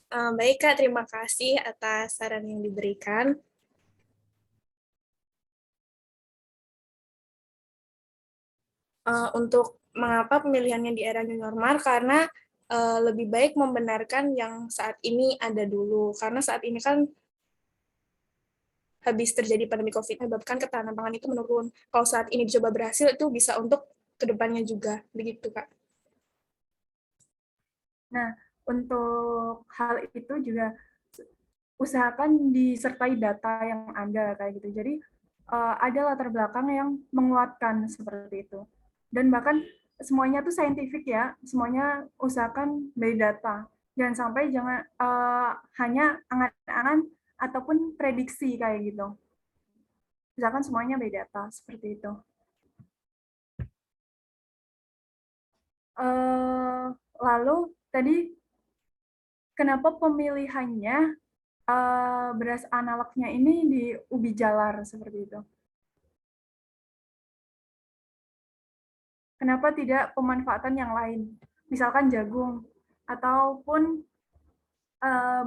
Speaker 3: Baik, Kak. Terima kasih atas saran yang diberikan. Untuk mengapa pemilihannya di era new normal, karena lebih baik membenarkan yang saat ini ada dulu. Karena saat ini kan habis terjadi pandemi COVID, menyebabkan ketahanan pangan itu menurun. Kalau saat ini dicoba berhasil, itu bisa untuk kedepannya juga. Begitu, Kak.
Speaker 2: Nah, untuk hal itu juga usahakan disertai data yang ada kayak gitu. Jadi ada latar belakang yang menguatkan seperti itu. Dan bahkan semuanya tuh saintifik ya, semuanya usahakan by data. Jangan sampai hanya angan-angan ataupun prediksi kayak gitu. Usahakan semuanya by data seperti itu. Lalu tadi kenapa pemilihannya beras analognya ini di ubi jalar seperti itu? Kenapa tidak pemanfaatan yang lain, misalkan jagung ataupun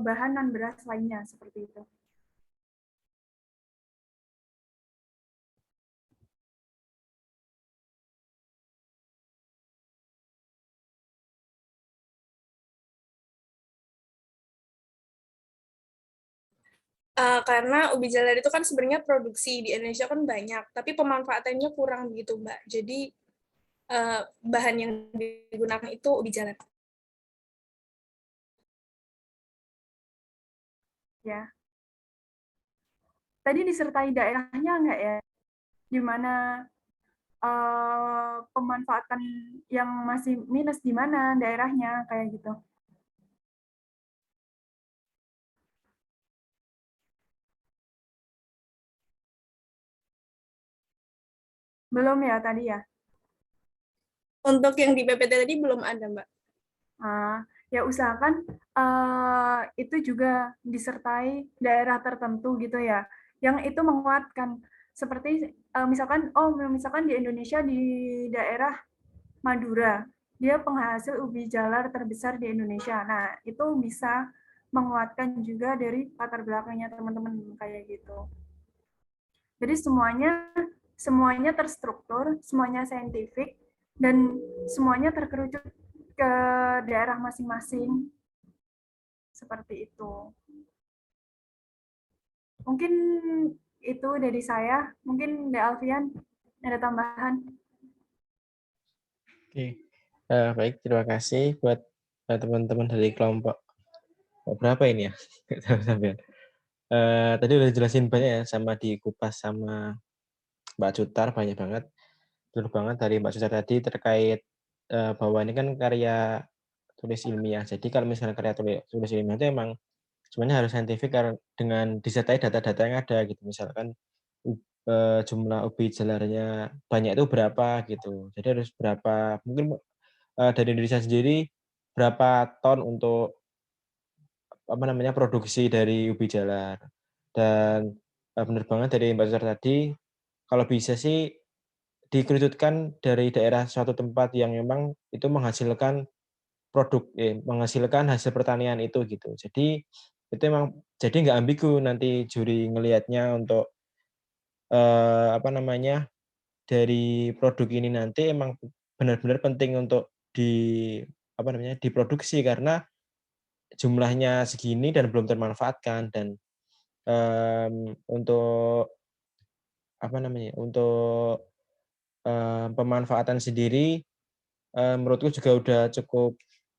Speaker 2: bahan non beras lainnya seperti itu?
Speaker 3: Karena ubi jalar itu kan sebenarnya produksi di Indonesia kan banyak, tapi pemanfaatannya kurang begitu, Mbak. Jadi bahan yang digunakan itu ubi jalar.
Speaker 2: Ya, tadi disertai daerahnya nggak ya? Di mana pemanfaatan yang masih minus di mana daerahnya kayak gitu? Belum ya tadi ya?
Speaker 3: Untuk yang di PPT tadi belum ada, Mbak.
Speaker 2: Ya usahakan itu juga disertai daerah tertentu gitu ya, yang itu menguatkan. Seperti misalkan di Indonesia di daerah Madura, dia penghasil ubi jalar terbesar di Indonesia. Nah, itu bisa menguatkan juga dari latar belakangnya teman-teman kayak gitu. Jadi semuanya terstruktur, semuanya saintifik, dan semuanya terkerucut ke daerah masing-masing seperti itu. Mungkin itu dari saya. Mungkin De Alfian ada tambahan.
Speaker 6: Oke. Baik, terima kasih buat teman-teman dari kelompok berapa ini ya? Tadi udah jelasin banyak ya, sama dikupas sama Mbak Cutar, banyak banget. Betul banget dari Mbak Cutar tadi terkait bahwa ini kan karya tulis ilmiah. Jadi kalau misalnya karya tulis ilmiah itu emang sebenarnya harus saintifik dengan disertai data-data yang ada gitu. Misalkan jumlah ubi jalarnya banyak itu berapa gitu. Jadi harus berapa, mungkin dari Indonesia sendiri berapa ton untuk produksi dari ubi jalar. Dan benar banget dari Mbak Cutar tadi, kalau bisa sih dikerucutkan dari daerah suatu tempat yang memang itu menghasilkan menghasilkan hasil pertanian itu gitu. Jadi itu emang jadi nggak ambigu nanti juri ngelihatnya untuk dari produk ini nanti emang benar-benar penting untuk diproduksi karena jumlahnya segini dan belum termanfaatkan. Dan untuk untuk pemanfaatan sendiri menurutku juga udah cukup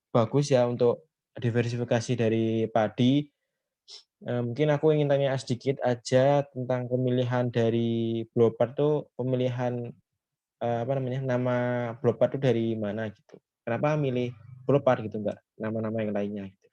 Speaker 6: bagus ya untuk diversifikasi dari padi. Mungkin aku ingin tanya sedikit aja tentang pemilihan dari Blowpart tuh, pemilihan nama Blowpart itu dari mana gitu? Kenapa milih Blowpart gitu, Mbak? Nama-nama yang lainnya gitu.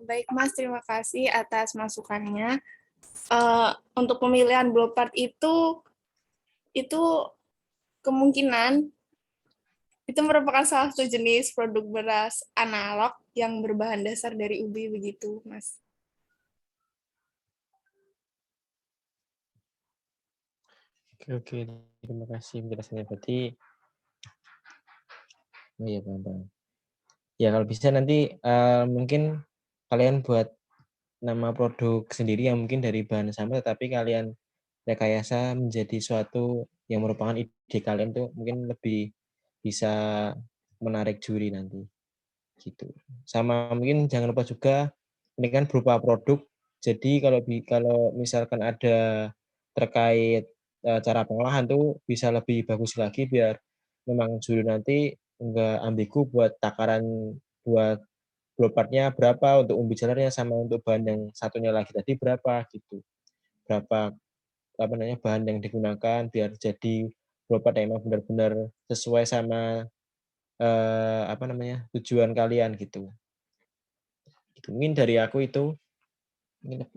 Speaker 3: Baik Mas, terima kasih atas masukannya. Untuk pemilihan blow-part itu kemungkinan itu merupakan salah satu jenis produk beras analog yang berbahan dasar dari ubi begitu, Mas.
Speaker 6: Oke, terima kasih penjelasannya. Berarti, oh iya, paham. Ya kalau bisa nanti mungkin kalian buat nama produk sendiri yang mungkin dari bahan sama, tetapi kalian rekayasa menjadi suatu yang merupakan ide kalian tuh mungkin lebih bisa menarik juri nanti gitu. Sama mungkin jangan lupa juga ini kan berupa produk, jadi kalau misalkan ada terkait cara pengolahan tuh bisa lebih bagus lagi biar memang juri nanti enggak ambigu buat takaran buat blow-part-nya berapa, untuk umbi jalarnya, sama untuk bahan yang satunya lagi tadi berapa gitu. Berapa bahan yang digunakan biar jadi blow-part yang memang benar-benar sesuai sama tujuan kalian gitu. Mungkin dari aku itu,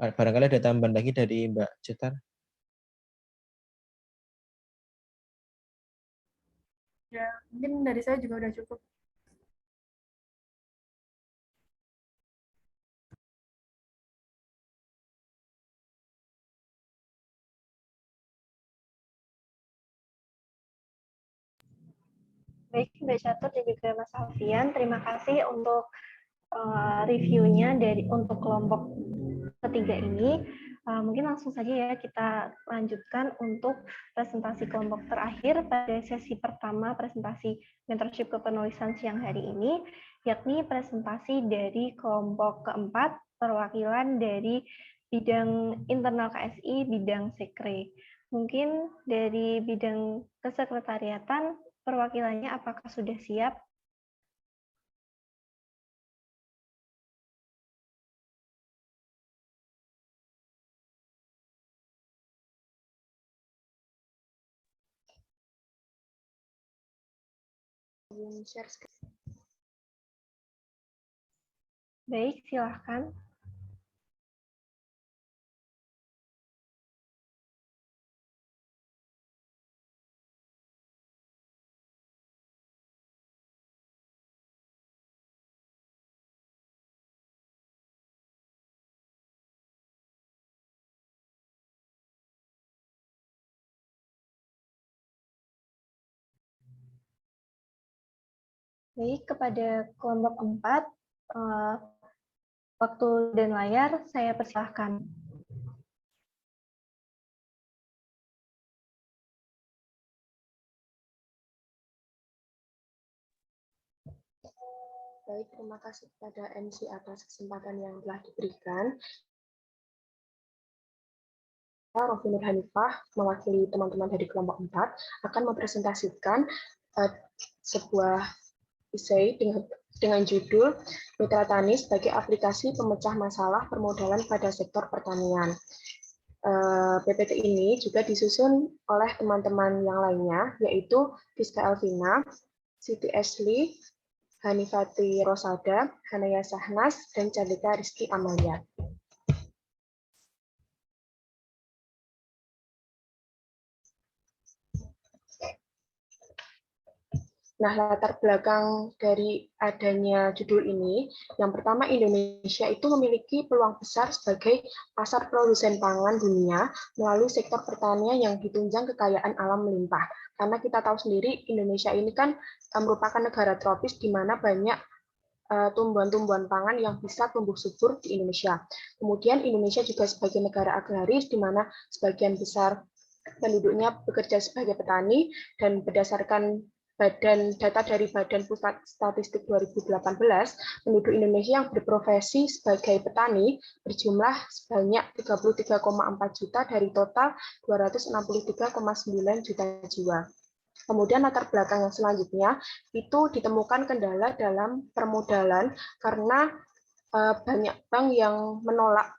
Speaker 6: barangkali ada tambahan lagi dari Mbak Cetar.
Speaker 2: Ya, mungkin dari saya juga udah cukup.
Speaker 1: Baik, Mbak Catur dan juga Mas Alfian, terima kasih untuk reviewnya untuk kelompok ketiga ini. Mungkin langsung saja ya kita lanjutkan untuk presentasi kelompok terakhir pada sesi pertama presentasi mentorship kepenulisan siang hari ini, yakni presentasi dari kelompok keempat, perwakilan dari bidang internal KSI, bidang sekre. Mungkin dari bidang kesekretariatan, perwakilannya apakah sudah siap? Baik, silahkan. Baik, kepada kelompok 4, waktu dan layar saya persilahkan.
Speaker 9: Baik, terima kasih kepada MC atas kesempatan yang telah diberikan. Rofi Nur Hanifah, mewakili teman-teman dari kelompok 4, akan mempresentasikan sebuah esai dengan judul Mitra Tani sebagai aplikasi pemecah masalah permodalan pada sektor pertanian. PPT ini juga disusun oleh teman-teman yang lainnya, yaitu Rizka Elvina, Siti Ashley, Hanifati Rosada, Hanaya Sahnas, dan Chandika Rizky Amalia. Nah, latar belakang dari adanya judul ini, yang pertama Indonesia itu memiliki peluang besar sebagai pasar produsen pangan dunia melalui sektor pertanian yang ditunjang kekayaan alam melimpah. Karena kita tahu sendiri Indonesia ini kan merupakan negara tropis di mana banyak tumbuhan-tumbuhan pangan yang bisa tumbuh subur di Indonesia. Kemudian Indonesia juga sebagai negara agraris di mana sebagian besar penduduknya bekerja sebagai petani, dan berdasarkan data dari Badan Pusat Statistik 2018, penduduk Indonesia yang berprofesi sebagai petani berjumlah sebanyak 33,4 juta dari total 263,9 juta jiwa. Kemudian latar belakang yang selanjutnya itu ditemukan kendala dalam permodalan karena banyak bank yang menolak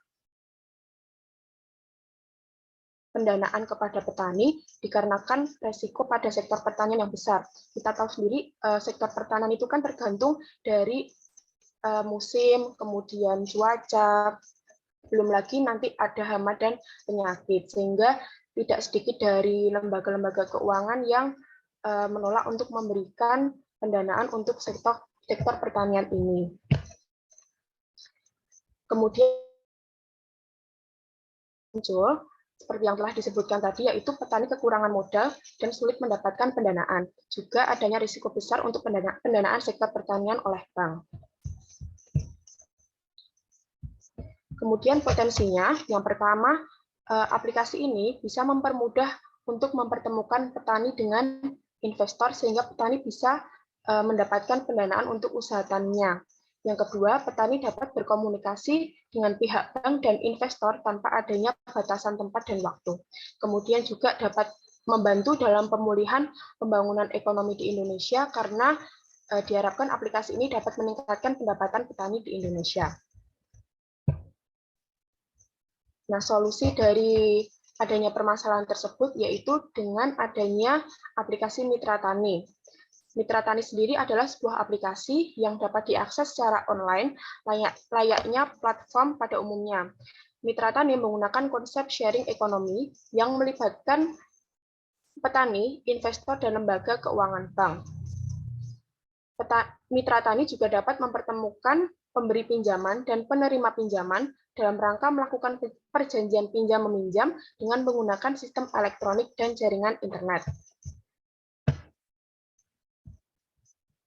Speaker 9: pendanaan kepada petani dikarenakan resiko pada sektor pertanian yang besar. Kita tahu sendiri sektor pertanian itu kan tergantung dari musim, kemudian cuaca, belum lagi nanti ada hama dan penyakit, sehingga tidak sedikit dari lembaga-lembaga keuangan yang menolak untuk memberikan pendanaan untuk sektor pertanian ini. Kemudian muncul seperti yang telah disebutkan tadi, yaitu petani kekurangan modal dan sulit mendapatkan pendanaan. Juga adanya risiko besar untuk pendanaan sektor pertanian oleh bank. Kemudian potensinya, yang pertama, aplikasi ini bisa mempermudah untuk mempertemukan petani dengan investor sehingga petani bisa mendapatkan pendanaan untuk usaha taninya. Yang kedua, petani dapat berkomunikasi dengan pihak bank dan investor tanpa adanya batasan tempat dan waktu. Kemudian juga dapat membantu dalam pemulihan pembangunan ekonomi di Indonesia karena diharapkan aplikasi ini dapat meningkatkan pendapatan petani di Indonesia. Nah, solusi dari adanya permasalahan tersebut yaitu dengan adanya aplikasi Mitra Tani. Mitra Tani sendiri adalah sebuah aplikasi yang dapat diakses secara online layaknya platform pada umumnya. Mitra Tani menggunakan konsep sharing ekonomi yang melibatkan petani, investor, dan lembaga keuangan bank. Mitra Tani juga dapat mempertemukan pemberi pinjaman dan penerima pinjaman dalam rangka melakukan perjanjian pinjam-meminjam dengan menggunakan sistem elektronik dan jaringan internet.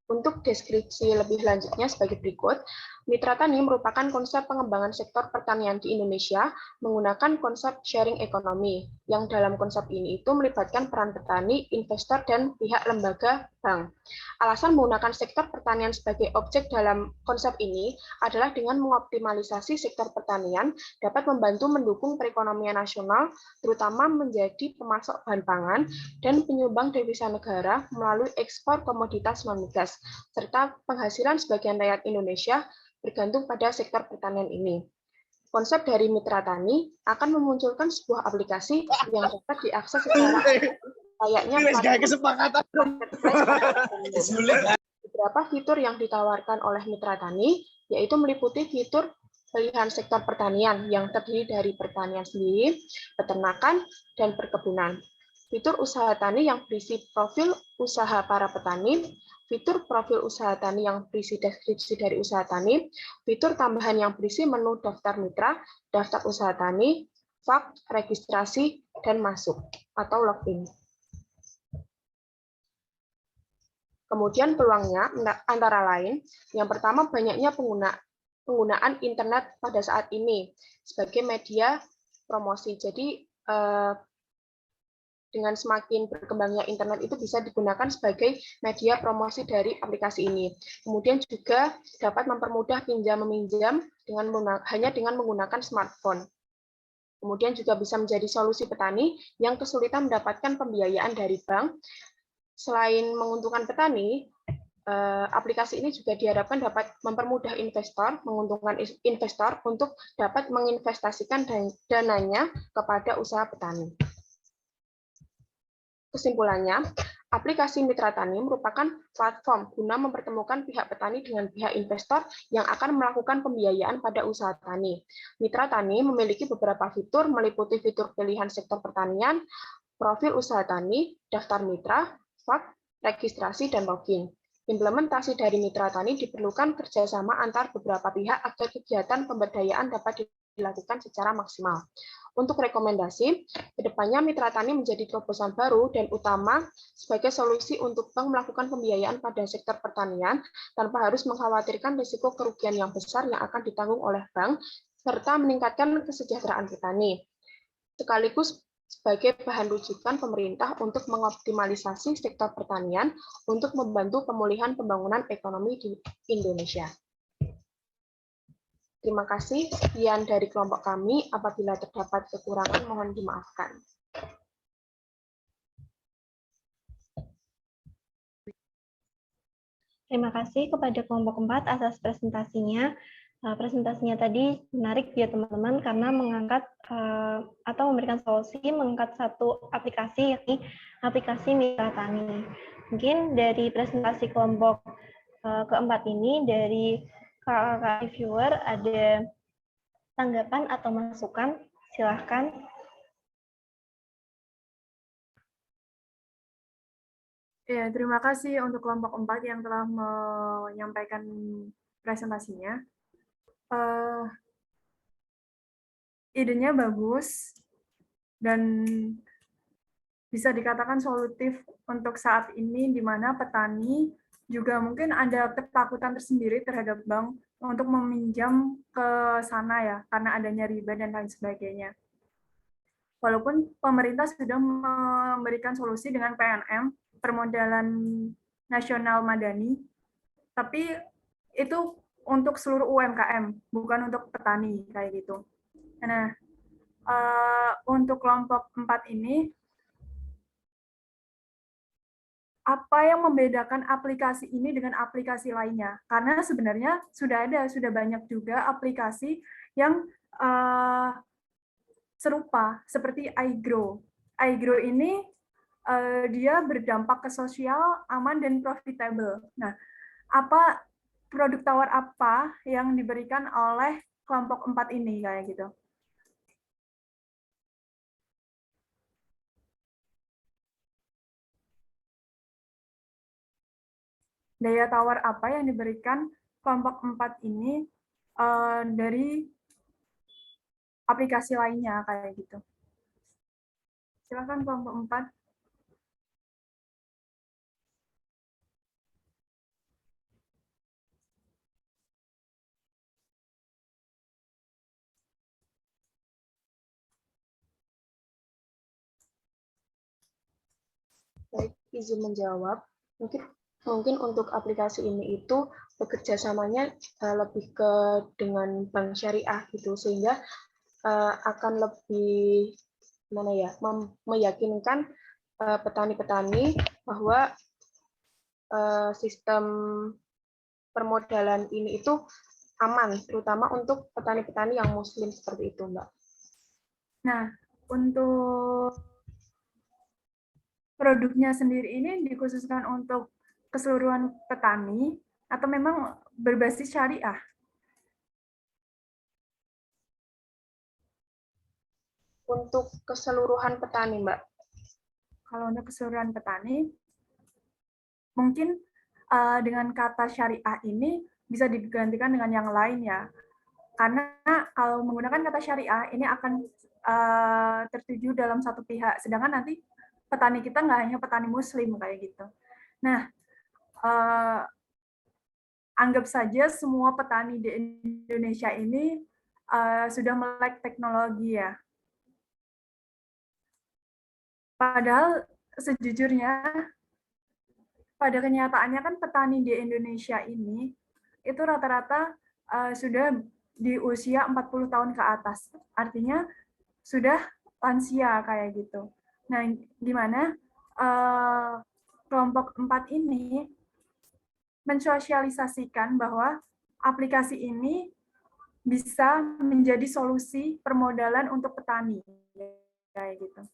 Speaker 9: Untuk deskripsi lebih lanjutnya sebagai berikut, Mitra Tani merupakan konsep pengembangan sektor pertanian di Indonesia menggunakan konsep sharing ekonomi, yang dalam konsep ini itu melibatkan peran petani, investor, dan pihak lembaga bank. Alasan menggunakan sektor pertanian sebagai objek dalam konsep ini adalah dengan mengoptimalisasi sektor pertanian dapat membantu mendukung perekonomian nasional, terutama menjadi pemasok bahan pangan dan penyumbang devisa negara melalui ekspor komoditas non-migas, serta penghasilan sebagian rakyat Indonesia bergantung pada sektor pertanian ini. Konsep dari Mitra Tani akan memunculkan sebuah aplikasi yang dapat diakses secara layaknya beberapa fitur yang ditawarkan oleh Mitra Tani, yaitu meliputi fitur pilihan sektor pertanian yang terdiri dari pertanian sendiri, peternakan, dan perkebunan. Fitur usaha tani yang berisi profil usaha para petani, fitur profil usaha tani yang berisi deskripsi dari usaha tani, fitur tambahan yang berisi menu daftar mitra, daftar usaha tani, fak, registrasi, dan masuk atau login. Kemudian peluangnya antara lain, yang pertama banyaknya penggunaan internet pada saat ini sebagai media promosi. Jadi dengan semakin berkembangnya internet itu bisa digunakan sebagai media promosi dari aplikasi ini. Kemudian juga dapat mempermudah pinjam-meminjam hanya dengan menggunakan smartphone. Kemudian juga bisa menjadi solusi petani yang kesulitan mendapatkan pembiayaan dari bank. Selain menguntungkan petani, aplikasi ini juga diharapkan dapat mempermudah investor, menguntungkan investor untuk dapat menginvestasikan dananya kepada usaha petani. Kesimpulannya, aplikasi Mitra Tani merupakan platform guna mempertemukan pihak petani dengan pihak investor yang akan melakukan pembiayaan pada usaha tani. Mitra Tani memiliki beberapa fitur, meliputi fitur pilihan sektor pertanian, profil usaha tani, daftar mitra, fak, registrasi, dan login. Implementasi dari Mitra Tani diperlukan kerjasama antar beberapa pihak agar kegiatan pemberdayaan dapat dilakukan secara maksimal. Untuk rekomendasi, kedepannya Mitra Tani menjadi terobosan baru dan utama sebagai solusi untuk bank melakukan pembiayaan pada sektor pertanian tanpa harus mengkhawatirkan risiko kerugian yang besar yang akan ditanggung oleh bank, serta meningkatkan kesejahteraan petani. Sekaligus sebagai bahan rujukan pemerintah untuk mengoptimalisasi sektor pertanian untuk membantu pemulihan pembangunan ekonomi di Indonesia. Terima kasih. Sekian dari kelompok kami. Apabila terdapat kekurangan, mohon dimaafkan.
Speaker 1: Terima kasih kepada kelompok 4 atas presentasinya. Presentasinya tadi menarik ya teman-teman karena mengangkat atau memberikan solusi mengangkat satu aplikasi, yakni aplikasi Mitra Tani. Mungkin dari presentasi kelompok keempat ini dari Kakak reviewer ada tanggapan atau masukan? Silahkan.
Speaker 2: Ya, terima kasih untuk kelompok 4 yang telah menyampaikan presentasinya. Idenya bagus dan bisa dikatakan solutif untuk saat ini, di mana petani juga mungkin ada ketakutan tersendiri terhadap bank untuk meminjam ke sana ya, karena adanya riba dan lain sebagainya. Walaupun pemerintah sudah memberikan solusi dengan PNM, permodalan nasional madani, tapi itu untuk seluruh UMKM, bukan untuk petani kayak gitu. Nah, untuk kelompok 4 ini, apa yang membedakan aplikasi ini dengan aplikasi lainnya? Karena sebenarnya sudah banyak juga aplikasi yang serupa, seperti iGrow. iGrow ini dia berdampak ke sosial, aman, dan profitable. Nah, apa produk tawar apa yang diberikan oleh kelompok 4 ini kayak gitu? Daya tawar apa yang diberikan kelompok 4 ini dari aplikasi lainnya kayak gitu? Silakan kelompok 4.
Speaker 9: Baik, izin menjawab. Mungkin untuk aplikasi ini itu bekerja samanya lebih ke dengan bank syariah gitu, sehingga akan lebih meyakinkan petani-petani bahwa sistem permodalan ini itu aman, terutama untuk petani-petani yang muslim seperti itu, Mbak.
Speaker 2: Nah, untuk produknya sendiri ini dikhususkan untuk keseluruhan petani atau memang berbasis syariah?
Speaker 9: Untuk keseluruhan petani, Mbak.
Speaker 2: Kalau untuk keseluruhan petani, mungkin dengan kata syariah ini bisa digantikan dengan yang lain ya. Karena kalau menggunakan kata syariah, ini akan tertuju dalam satu pihak. Sedangkan nanti petani kita nggak hanya petani muslim kayak gitu. Nah, anggap saja semua petani di Indonesia ini sudah melek teknologi ya. Padahal sejujurnya, pada kenyataannya kan petani di Indonesia ini itu rata-rata sudah di usia 40 tahun ke atas. Artinya sudah lansia kayak gitu. Nah, gimana kelompok 4 ini mensosialisasikan bahwa aplikasi ini bisa menjadi solusi permodalan untuk petani kayak gitu.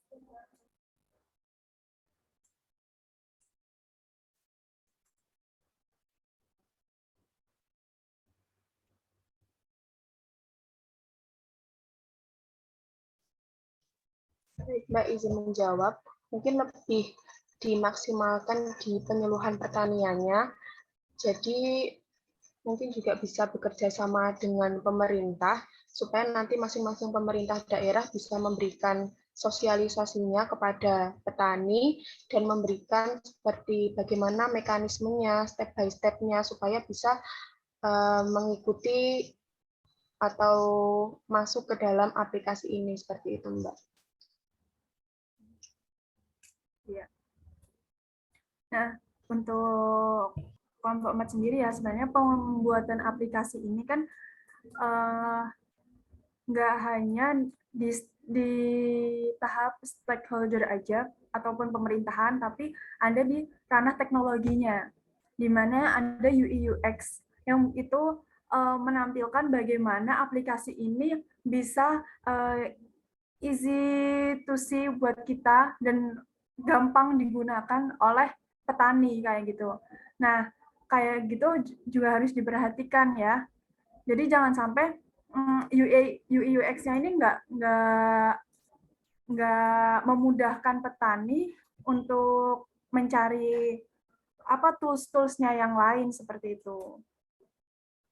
Speaker 9: Mbak izin menjawab, mungkin lebih dimaksimalkan di penyuluhan pertaniannya. Jadi mungkin juga bisa bekerja sama dengan pemerintah supaya nanti masing-masing pemerintah daerah bisa memberikan sosialisasinya kepada petani dan memberikan seperti bagaimana mekanismenya, step by step-nya supaya bisa mengikuti atau masuk ke dalam aplikasi ini seperti itu, Mbak.
Speaker 2: Ya. Nah, untuk kelompok 4 sendiri ya, sebenarnya pembuatan aplikasi ini kan nggak hanya di tahap stakeholder aja ataupun pemerintahan, tapi ada di ranah teknologinya, di mana ada UI UX yang itu menampilkan bagaimana aplikasi ini bisa easy to see buat kita dan gampang digunakan oleh petani kayak gitu. Nah, kayak gitu juga harus diperhatikan ya. Jadi jangan sampai UI UX-nya ini nggak memudahkan petani untuk mencari apa tools-toolsnya yang lain seperti itu.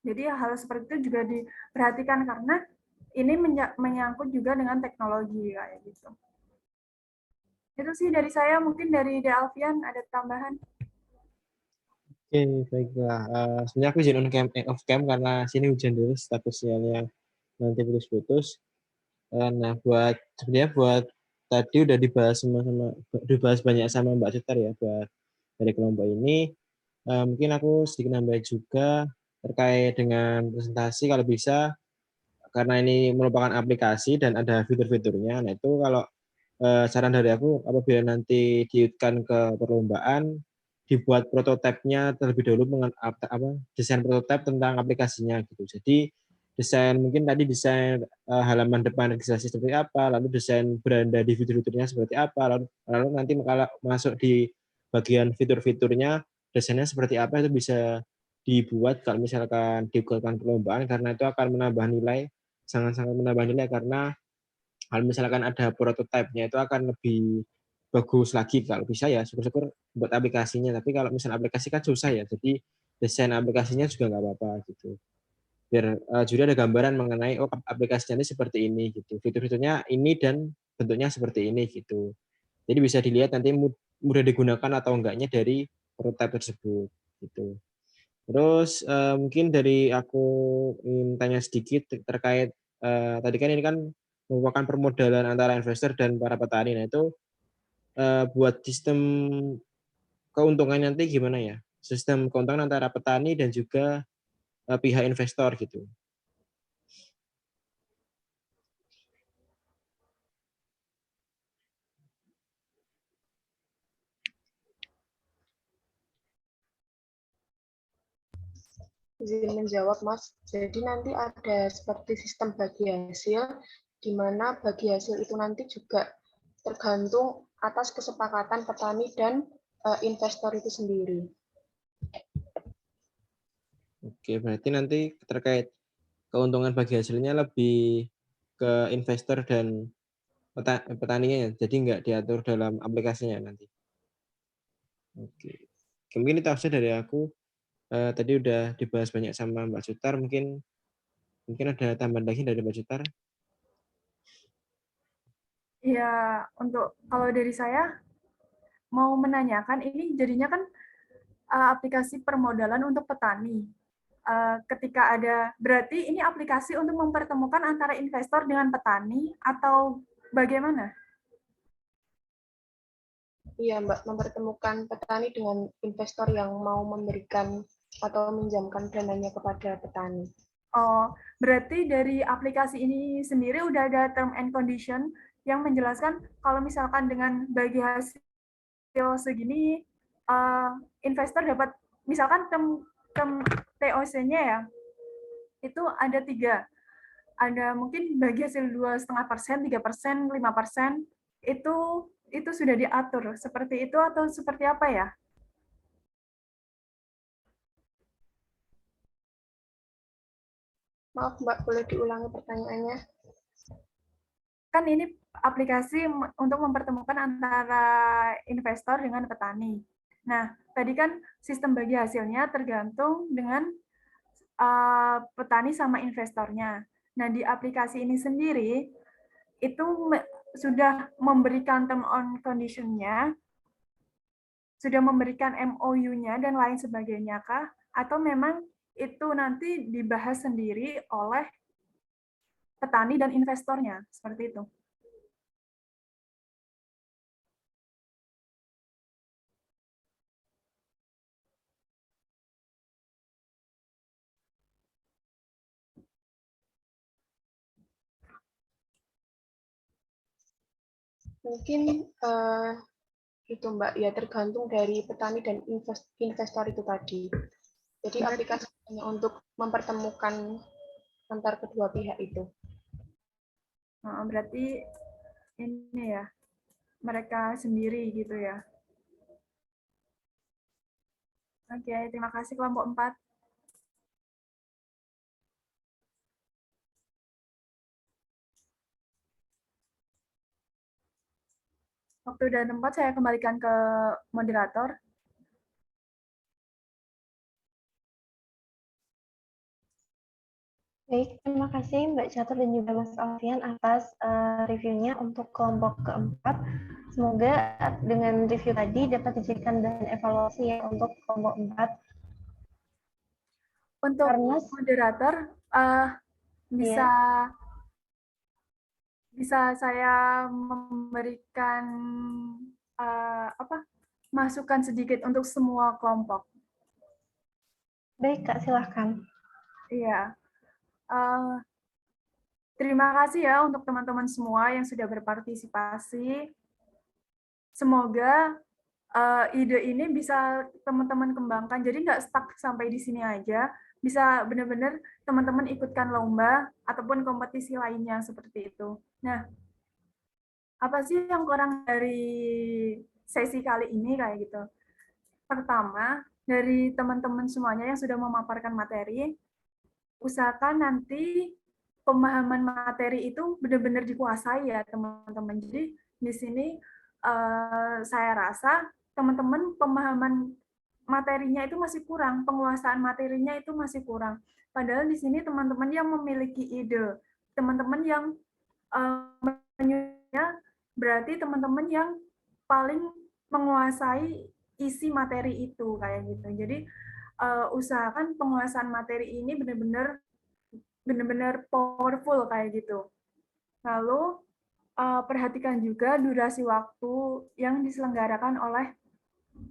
Speaker 2: Jadi hal seperti itu juga diperhatikan karena ini menyangkut juga dengan teknologi kayak gitu. Itu sih dari saya, mungkin dari De Alfian ada tambahan.
Speaker 6: Oke, baiklah. Sebenarnya aku izin off cam karena sini hujan dulu statusnya nanti putus-putus. Nah, sebenarnya buat tadi udah dibahas banyak sama Mbak Sutar ya buat dari kelompok ini. Mungkin aku sedikit nambah juga terkait dengan presentasi kalau bisa, karena ini merupakan aplikasi dan ada fitur-fiturnya. Nah, itu kalau saran dari aku apabila nanti diikutkan ke perlombaan, dibuat prototipenya terlebih dahulu desain prototipe tentang aplikasinya gitu. Jadi mungkin tadi desain halaman depan registrasi seperti apa, lalu desain beranda di fitur-fiturnya seperti apa, lalu nanti kalau masuk di bagian fitur-fiturnya desainnya seperti apa itu bisa dibuat kalau misalkan diikutkan perlombaan, karena itu akan menambah nilai, sangat-sangat menambah nilai, karena kalau misalkan ada prototipenya itu akan lebih bagus lagi kalau bisa ya, syukur-syukur buat aplikasinya. Tapi kalau misalnya aplikasi kan susah ya, jadi desain aplikasinya juga nggak apa-apa gitu. Biar juga ada gambaran mengenai aplikasinya ini seperti ini gitu, fitur-fiturnya ini dan bentuknya seperti ini gitu. Jadi bisa dilihat nanti mudah digunakan atau enggaknya dari prototipe tersebut gitu. Terus mungkin dari aku ingin tanya sedikit terkait tadi kan ini kan merupakan permodalan antara investor dan para petani. Nah itu buat sistem keuntungan nanti gimana ya? Sistem keuntungan antara petani dan juga pihak investor gitu.
Speaker 9: Izin menjawab, Mas. Jadi nanti ada seperti sistem bagi hasil, di mana bagi hasil itu nanti juga tergantung atas kesepakatan petani dan investor itu sendiri.
Speaker 6: Oke, berarti nanti terkait keuntungan bagi hasilnya lebih ke investor dan petaninya ya, jadi nggak diatur dalam aplikasinya nanti. Oke, mungkin itu aja dari aku. Tadi udah dibahas banyak sama Mbak Sutar, mungkin ada tambahan lagi dari Mbak Sutar.
Speaker 2: Ya, untuk kalau dari saya mau menanyakan, ini jadinya kan aplikasi permodalan untuk petani. Ketika ada, berarti ini aplikasi untuk mempertemukan antara investor dengan petani atau bagaimana?
Speaker 9: Iya, Mbak, mempertemukan petani dengan investor yang mau memberikan atau meminjamkan dananya kepada petani.
Speaker 2: Oh, berarti dari aplikasi ini sendiri udah ada term and condition yang menjelaskan kalau misalkan dengan bagi hasil segini, investor dapat, misalkan term TOC-nya ya, itu ada 3. Ada mungkin bagi hasil 2,5%, 3%, 5%, itu sudah diatur seperti itu atau seperti apa ya?
Speaker 9: Maaf, Mbak, boleh diulangi pertanyaannya?
Speaker 2: Kan ini aplikasi untuk mempertemukan antara investor dengan petani. Nah, tadi kan sistem bagi hasilnya tergantung dengan petani sama investornya. Nah, di aplikasi ini sendiri itu sudah memberikan term on condition-nya, sudah memberikan MOU-nya dan lain sebagainya kah? Atau memang itu nanti dibahas sendiri oleh petani dan investornya, seperti itu?
Speaker 9: Mungkin itu, Mbak, ya tergantung dari petani dan investor itu tadi. Jadi aplikasi hanya untuk mempertemukan antar kedua pihak itu.
Speaker 2: Berarti ini ya, mereka sendiri gitu ya. Oke, terima kasih kelompok 4. Waktu dan tempat saya kembalikan ke moderator.
Speaker 1: Baik, terima kasih Mbak Catur dan juga Mas Alfian atas reviewnya untuk kelompok keempat. Semoga dengan review tadi dapat dijadikan bahan evaluasi ya untuk kelompok 4.
Speaker 2: Untuk moderator, bisa saya memberikan masukan sedikit untuk semua kelompok.
Speaker 1: Baik Kak, silahkan.
Speaker 2: Iya. Terima kasih ya untuk teman-teman semua yang sudah berpartisipasi. Semoga ide ini bisa teman-teman kembangkan. Jadi nggak stuck sampai di sini aja. Bisa benar-benar teman-teman ikutkan lomba ataupun kompetisi lainnya seperti itu. Nah, apa sih yang kurang dari sesi kali ini kayak gitu? Pertama, dari teman-teman semuanya yang sudah memaparkan materi, usahakan nanti pemahaman materi itu benar-benar dikuasai ya teman-teman. Jadi di sini saya rasa teman-teman pemahaman materinya itu masih kurang, penguasaan materinya itu masih kurang. Padahal di sini teman-teman yang memiliki ide, teman-teman yang berarti teman-teman yang paling menguasai isi materi itu kayak gitu. Jadi usahakan penguasaan materi ini benar-benar powerful kayak gitu. Lalu perhatikan juga durasi waktu yang diselenggarakan oleh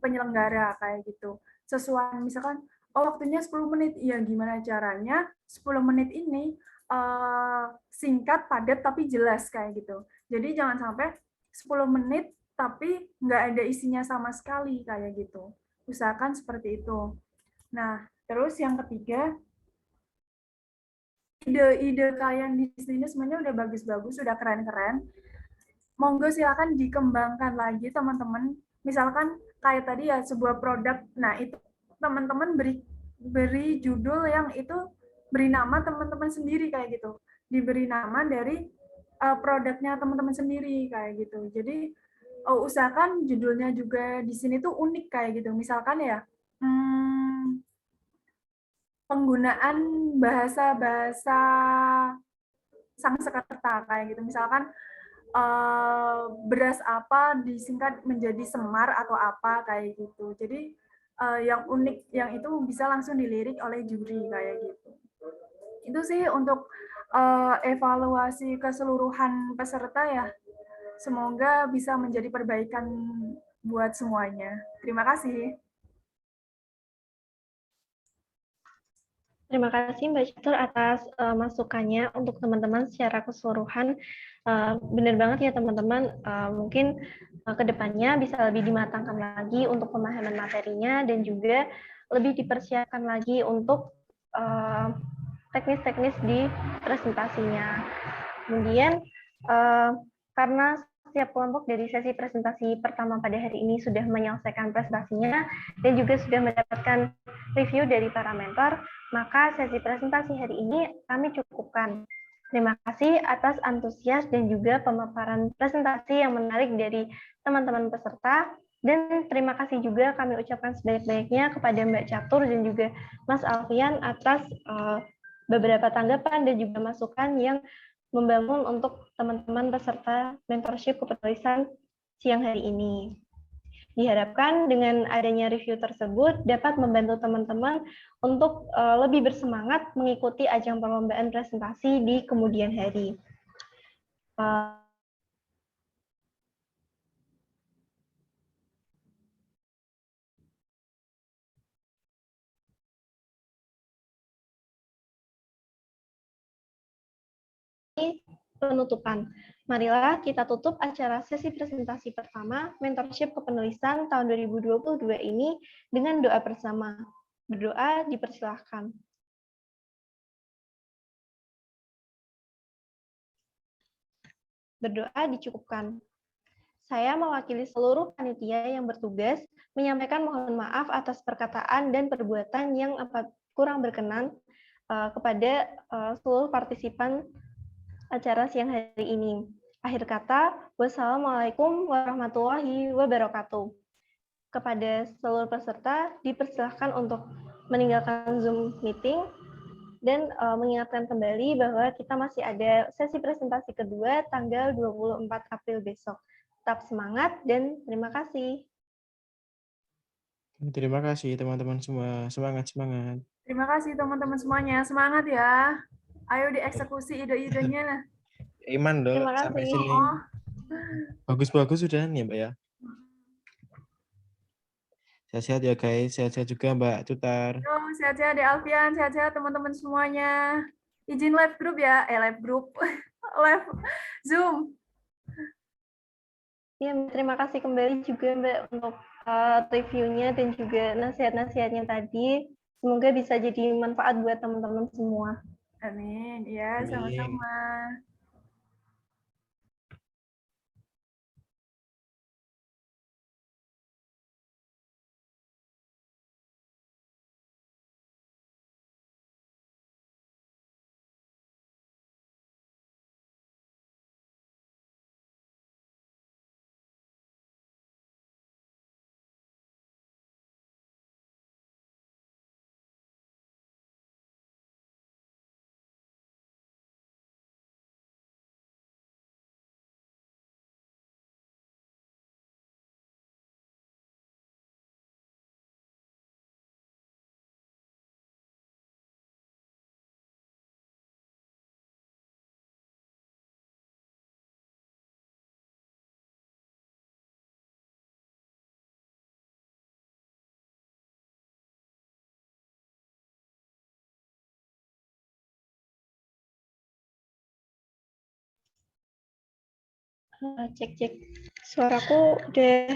Speaker 2: penyelenggara kayak gitu. Sesuai misalkan waktunya 10 menit, ya gimana caranya 10 menit ini singkat, padat tapi jelas kayak gitu. Jadi jangan sampai 10 menit tapi nggak ada isinya sama sekali kayak gitu. Usahakan seperti itu. Nah, terus yang ketiga, ide-ide kalian di sini semuanya udah bagus-bagus, udah keren-keren. Monggo silakan dikembangkan lagi teman-teman. Misalkan kayak tadi ya sebuah produk, nah itu teman-teman beri judul yang itu beri nama teman-teman sendiri kayak gitu. Diberi nama dari produknya teman-teman sendiri kayak gitu. Jadi usahakan judulnya juga di sini tuh unik kayak gitu. Misalkan ya penggunaan bahasa-bahasa Sanskerta kayak gitu. Misalkan beras apa disingkat menjadi semar atau apa kayak gitu. Jadi yang unik yang itu bisa langsung dilirik oleh juri kayak gitu. Itu sih untuk evaluasi keseluruhan peserta ya. Semoga bisa menjadi perbaikan buat semuanya. Terima kasih.
Speaker 1: Terima kasih Mbak Catur atas masukannya untuk teman-teman secara keseluruhan. Benar banget ya teman-teman, mungkin ke depannya bisa lebih dimatangkan lagi untuk pemahaman materinya dan juga lebih dipersiapkan lagi untuk teknis-teknis di presentasinya. Kemudian karena setiap kelompok dari sesi presentasi pertama pada hari ini sudah menyelesaikan presentasinya dan juga sudah mendapatkan review dari para mentor, maka sesi presentasi hari ini kami cukupkan. Terima kasih atas antusias dan juga pemaparan presentasi yang menarik dari teman-teman peserta. Dan terima kasih juga kami ucapkan sebanyak-banyaknya kepada Mbak Catur dan juga Mas Alfian atas beberapa tanggapan dan juga masukan yang membangun untuk teman-teman peserta mentorship kepenulisan siang hari ini. Diharapkan dengan adanya review tersebut dapat membantu teman-teman untuk lebih bersemangat mengikuti ajang perlombaan presentasi di kemudian hari. Penutupan. Marilah kita tutup acara sesi presentasi pertama Mentorship Kepenulisan tahun 2022 ini dengan doa bersama. Berdoa dipersilahkan. Berdoa dicukupkan. Saya mewakili seluruh panitia yang bertugas menyampaikan mohon maaf atas perkataan dan perbuatan yang kurang berkenan kepada seluruh partisipan acara siang hari ini. Akhir kata, wassalamualaikum warahmatullahi wabarakatuh. Kepada seluruh peserta, dipersilahkan untuk meninggalkan Zoom meeting dan mengingatkan kembali bahwa kita masih ada sesi presentasi kedua tanggal 24 April besok. Tetap semangat dan terima kasih.
Speaker 6: Terima kasih teman-teman semua. Semangat, semangat.
Speaker 2: Terima kasih teman-teman semuanya. Semangat ya. Ayo dieksekusi ide-idenya.
Speaker 6: Iman dong
Speaker 1: Terima
Speaker 6: sampai
Speaker 1: kasih.
Speaker 6: sini. Bagus-bagus sudah nih Mbak ya. Sehat-sehat ya guys, sehat-sehat juga Mbak Tutar.
Speaker 2: Yo, sehat-sehat di Alfian, sehat-sehat teman-teman semuanya. Izin live group ya, live group, live Zoom.
Speaker 1: Ya, terima kasih kembali juga Mbak untuk reviewnya dan juga nasihat-nasihatnya tadi. Semoga bisa jadi manfaat buat teman-teman semua.
Speaker 2: Amin, ya sama-sama.
Speaker 1: Cek-cek. Suaraku udah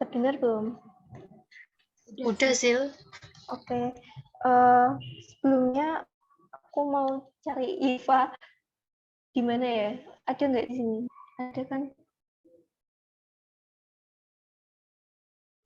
Speaker 1: terdengar belum?
Speaker 5: Udah, Sil.
Speaker 1: Oke. Sebelumnya aku mau cari Iva. Di mana ya? Ada nggak di sini? Ada kan?